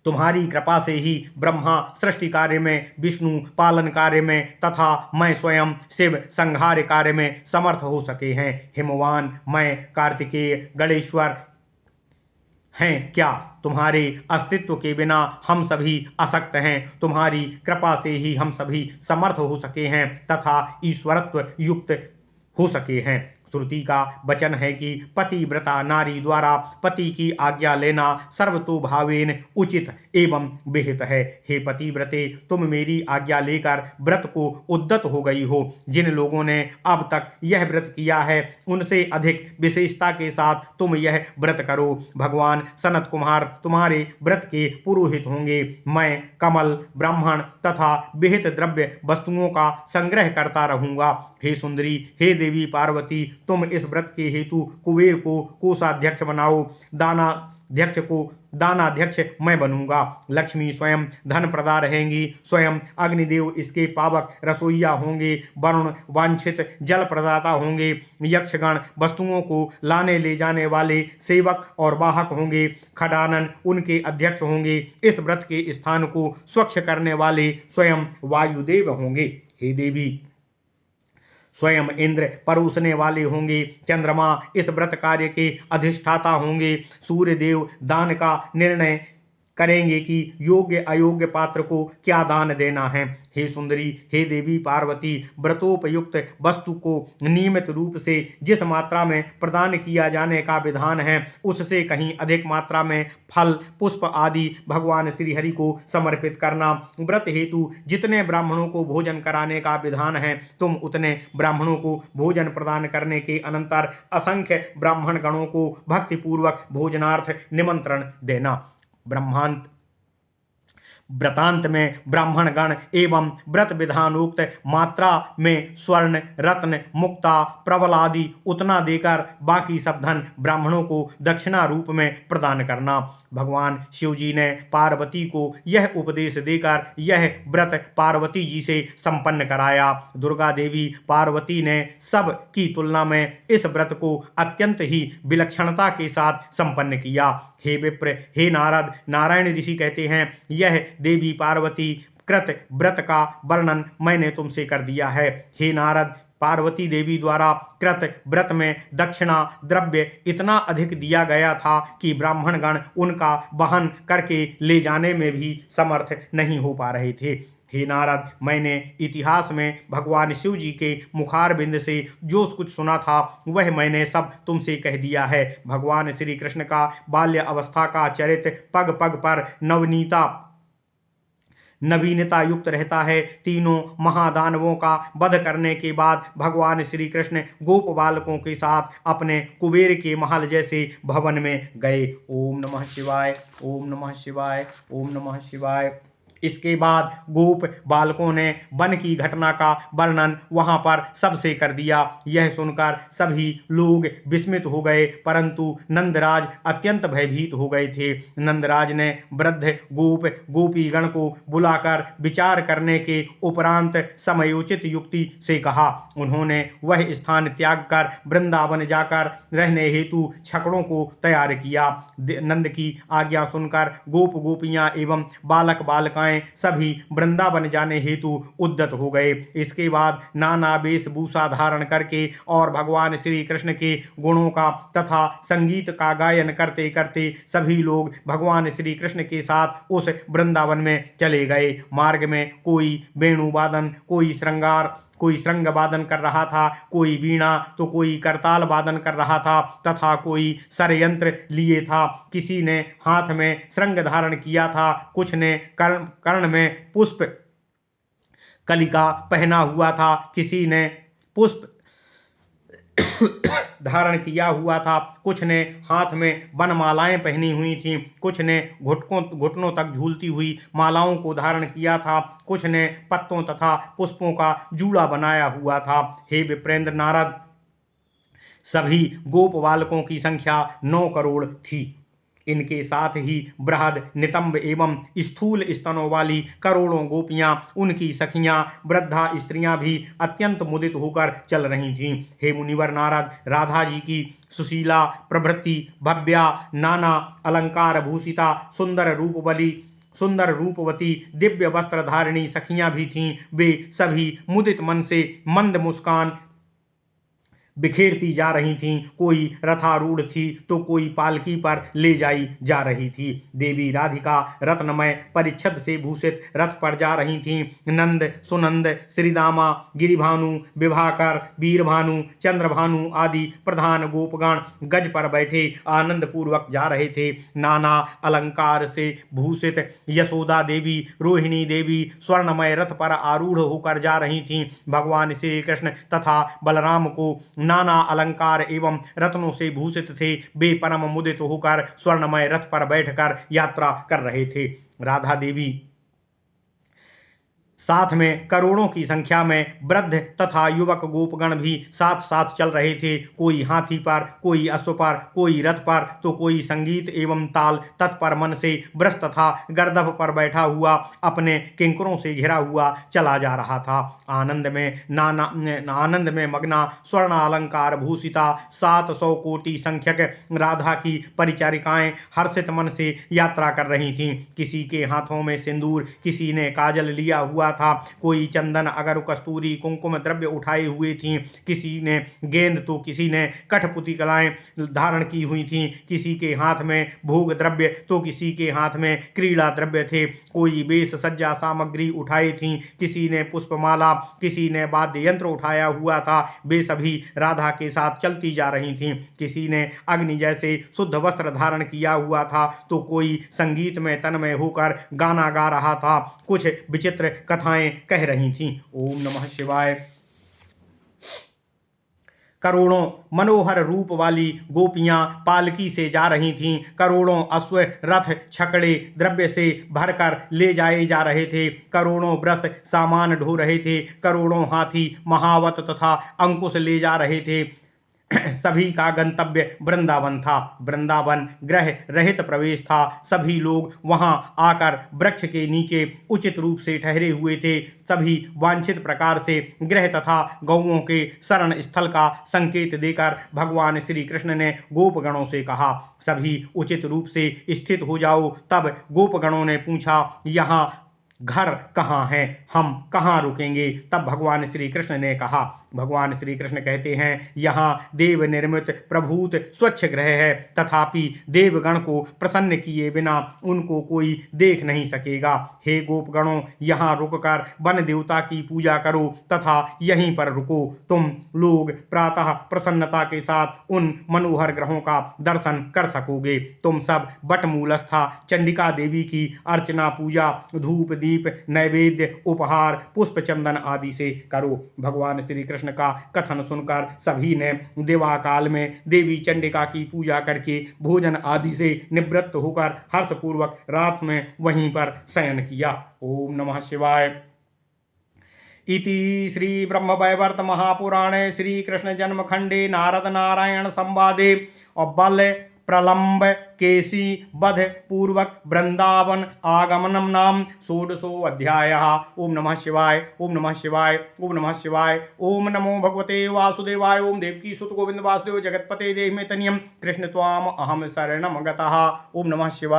तुम्हारी कृपा से ही ब्रह्मा सृष्टि कार्य में, विष्णु पालन कार्य में तथा मैं स्वयं शिव संहार कार्य में समर्थ हो सके हैं। हिमवान मैं कार्तिकेय गणेश्वर हैं क्या? तुम्हारे अस्तित्व के बिना हम सभी अशक्त हैं। तुम्हारी कृपा से ही हम सभी समर्थ हो सके हैं तथा ईश्वरत्व युक्त हो सके हैं। श्रुति का वचन है कि पतिव्रता नारी द्वारा पति की आज्ञा लेना सर्वतोभावेन उचित एवं विहित है। हे पतिव्रते, तुम मेरी आज्ञा लेकर व्रत को उद्यत हो गई हो। जिन लोगों ने अब तक यह व्रत किया है उनसे अधिक विशेषता के साथ तुम यह व्रत करो। भगवान सनत कुमार तुम्हारे व्रत के पुरोहित होंगे। मैं कमल, ब्राह्मण तथा विहित द्रव्य वस्तुओं का संग्रह करता रहूंगा। हे सुंदरी, हे देवी पार्वती, तुम इस व्रत के हेतु कुबेर को कोषाध्यक्ष बनाओ। दानाध्यक्ष मैं बनूंगा। लक्ष्मी स्वयं धन प्रदा रहेंगी। स्वयं अग्निदेव इसके पावक रसोइया होंगे। वरुण वांछित जल प्रदाता होंगे। यक्षगण वस्तुओं को लाने ले जाने वाले सेवक और वाहक होंगे। खडानन उनके अध्यक्ष होंगे। इस व्रत के स्थान को स्वच्छ करने वाले स्वयं वायुदेव होंगे। हे देवी, स्वयं इंद्र परोसने वाले होंगे। चंद्रमा इस व्रत कार्य के अधिष्ठाता होंगे। सूर्य देव दान का निर्णय करेंगे कि योग्य अयोग्य पात्र को क्या दान देना है। हे सुंदरी, हे देवी पार्वती, व्रतोपयुक्त वस्तु को नियमित रूप से जिस मात्रा में प्रदान किया जाने का विधान है, उससे कहीं अधिक मात्रा में फल पुष्प आदि भगवान श्री हरि को समर्पित करना। व्रत हेतु जितने ब्राह्मणों को भोजन कराने का विधान है, तुम उतने ब्राह्मणों को भोजन प्रदान करने के अनंतर असंख्य ब्राह्मण गणों को भक्तिपूर्वक भोजनार्थ निमंत्रण देना। व्रतांत में ब्राह्मण गण एवं व्रत विधानोक्त मात्रा में स्वर्ण रत्न मुक्ता प्रबल आदि उतना देकर बाकी सब धन ब्राह्मणों को दक्षिणा रूप में प्रदान करना। भगवान शिव जी ने पार्वती को यह उपदेश देकर यह व्रत पार्वती जी से संपन्न कराया। दुर्गा देवी पार्वती ने सब की तुलना में इस व्रत को अत्यंत ही विलक्षणता के साथ संपन्न किया। हे विप्र, हे नारद, नारायण ऋषि कहते हैं, यह देवी पार्वती कृत व्रत का वर्णन मैंने तुमसे कर दिया है। हे नारद, पार्वती देवी द्वारा कृत व्रत में दक्षिणा द्रव्य इतना अधिक दिया गया था कि ब्राह्मण गण उनका वहन करके ले जाने में भी समर्थ नहीं हो पा रहे थे। हे नारद, मैंने इतिहास में भगवान शिव जी के मुखारबिंद से जो कुछ सुना था वह मैंने सब तुमसे कह दिया है। भगवान श्री कृष्ण का बाल्य अवस्था का चरित्र पग पग पर नवीनता युक्त रहता है। तीनों महादानवों का वध करने के बाद भगवान श्री कृष्ण गोप बालकों के साथ अपने कुबेर के महल जैसे भवन में गए। ओम नमः शिवाय, ओम नमः शिवाय, ओम नमः शिवाय। इसके बाद गोप बालकों ने वन की घटना का वर्णन वहां पर सबसे कर दिया। यह सुनकर सभी लोग विस्मित हो गए, परंतु नंदराज अत्यंत भयभीत हो गए थे। नंदराज ने वृद्ध गोप गोपीगण को बुलाकर विचार करने के उपरांत समयोचित युक्ति से कहा। उन्होंने वह स्थान त्याग कर वृंदावन जाकर रहने हेतु छकड़ों को तैयार किया। नंद की आज्ञा सुनकर गोप गोपियां एवं बालक बालिकाएं सभी वृंदावन जाने हेतु उद्यत हो गए। इसके बाद नाना वेशभूषा धारण करके और भगवान श्री कृष्ण के गुणों का तथा संगीत का गायन करते करते सभी लोग भगवान श्री कृष्ण के साथ उस वृंदावन में चले गए। मार्ग में कोई वेणुवादन, कोई श्रृंग वादन कर रहा था, कोई वीणा तो कोई करताल वादन कर रहा था तथा कोई सरयंत्र लिए था। किसी ने हाथ में श्रृंग धारण किया था, कुछ ने कर्ण में पुष्प कलिका पहना हुआ था, किसी ने पुष्प धारण किया हुआ था, कुछ ने हाथ में वनमालाएं पहनी हुई थीं, कुछ ने घुटनों तक झूलती हुई मालाओं को धारण किया था, कुछ ने पत्तों तथा पुष्पों का जूड़ा बनाया हुआ था। हे विप्रेंद्र नारद, सभी गोप बालकों की संख्या 9 करोड़ थी। इनके साथ ही बृहद नितंब एवं स्थूल स्तनों वाली करोड़ों गोपियां, उनकी सखियां, वृद्धा स्त्रियां भी अत्यंत मुदित होकर चल रही थीं। हे मुनिवर नारद, राधा जी की सुशीला प्रवृत्ति, भव्या नाना अलंकार भूषिता सुंदर रूपवती दिव्य वस्त्र धारिणी सखियां भी थीं। वे सभी मुदित मन से मंद मुस्कान बिखेरती जा रही थीं। कोई रथारूढ़ थी तो कोई पालकी पर ले जाई जा रही थी। देवी राधिका रत्नमय परिच्छद से भूषित रथ पर जा रही थीं। नंद, सुनंद, श्रीदामा, गिरिभानु, विभाकर, वीरभानु, चंद्रभानु आदि प्रधान गोपगण गज पर बैठे आनंद पूर्वक जा रहे थे। नाना अलंकार से भूषित यशोदा देवी, रोहिणी देवी स्वर्णमय रथ पर आरूढ़ होकर जा रही थीं। भगवान श्री कृष्ण तथा बलराम को नाना अलंकार एवं रत्नों से भूषित थे। वे परम मुदित होकर स्वर्णमय रथ पर बैठकर यात्रा कर रहे थे। राधा देवी साथ में करोड़ों की संख्या में वृद्ध तथा युवक गोपगण भी साथ साथ चल रहे थे। कोई हाथी पर, कोई अश्व पर, कोई रथ पर तो कोई संगीत एवं ताल तत्पर मन से वृष तथा गर्दभ पर बैठा हुआ अपने किंकरों से घिरा हुआ चला जा रहा था। आनंद में मग्ना स्वर्ण अलंकार भूषिता 700 कोटि संख्यक राधा की परिचारिकाएं हर्षित मन से यात्रा कर रही थीं। किसी के हाथों में सिंदूर, किसी ने काजल लिया हुआ था। कोई चंदन, अगर, कस्तूरी, कुंकुम द्रव्य उठाए हुए थी, किसी ने गेंद तो किसी ने कठपुतलिकाएं धारण की हुई थी, किसी के हाथ में भोग द्रव्य तो किसी के हाथ में क्रीड़ा द्रव्य थे। कोई वेश सज्जा सामग्री उठाई थी, किसी ने पुष्पमाला, किसी ने वाद्य यंत्र उठाया हुआ था। वे सभी राधा के साथ चलती जा रही थीं। किसी ने अग्नि जैसे शुद्ध वस्त्र धारण किया हुआ था तो कोई संगीत में तन्मय होकर गाना गा रहा था, कुछ विचित्र कथाएं कह रही थीं। ओम नमः शिवाय। करोड़ों मनोहर रूप वाली गोपियां पालकी से जा रही थीं। करोड़ों अश्व, रथ, छकड़े द्रव्य से भरकर ले जाए जा रहे थे। करोड़ों वृष सामान ढो रहे थे। करोड़ों हाथी महावत तथा अंकुश ले जा रहे थे। सभी का गंतव्य वृंदावन था। वृंदावन ग्रह रहित प्रवेश था। सभी लोग वहां आकर वृक्ष के नीचे उचित रूप से ठहरे हुए थे। सभी वांछित प्रकार से ग्रह तथा गौओं के शरण स्थल का संकेत देकर भगवान श्री कृष्ण ने गोपगणों से कहा, सभी उचित रूप से स्थित हो जाओ। तब गोपगणों ने पूछा, यहाँ घर कहाँ है, हम कहाँ रुकेंगे? तब भगवान श्री कृष्ण ने कहा, भगवान श्री कृष्ण कहते हैं, यहाँ देव निर्मित प्रभूत स्वच्छ ग्रह है, तथापि देवगण को प्रसन्न किए बिना उनको कोई देख नहीं सकेगा। हे गोपगणों, यहाँ रुककर वन देवता की पूजा करो तथा यहीं पर रुको। तुम लोग प्रातः प्रसन्नता के साथ उन मनोहर ग्रहों का दर्शन कर सकोगे। तुम सब बटमूलस्था चंडिका देवी की अर्चना पूजा धूप दीप नैवेद्य उपहार पुष्प चंदन आदि से करो। भगवान श्री कृष्ण का कथन सुनकर सभी ने देवाकाल में देवी चंडिका की पूजा करके भोजन आदि से निवृत्त होकर हर्षपूर्वक रात में वहीं पर शयन किया। ओम नमः शिवाय। इति श्री ब्रह्मवैवर्त महापुराणे श्री कृष्ण जन्म खंडे नारद नारायण संवादे बल प्रलंब केसी वध पूर्वक वृंदावन आगमनम नाम षोडशो अध्यायः। ओम नमः शिवाय। ओम नमः शिवाय। ओम नमः शिवाय। ओम नमो भगवते वासुदेवाय। ओम देवकी सुत गोविंद वासुदेव जगतपते देहि मे तनियम कृष्ण त्वाम अहम शरणम गतः। ओम नमः शिवाय।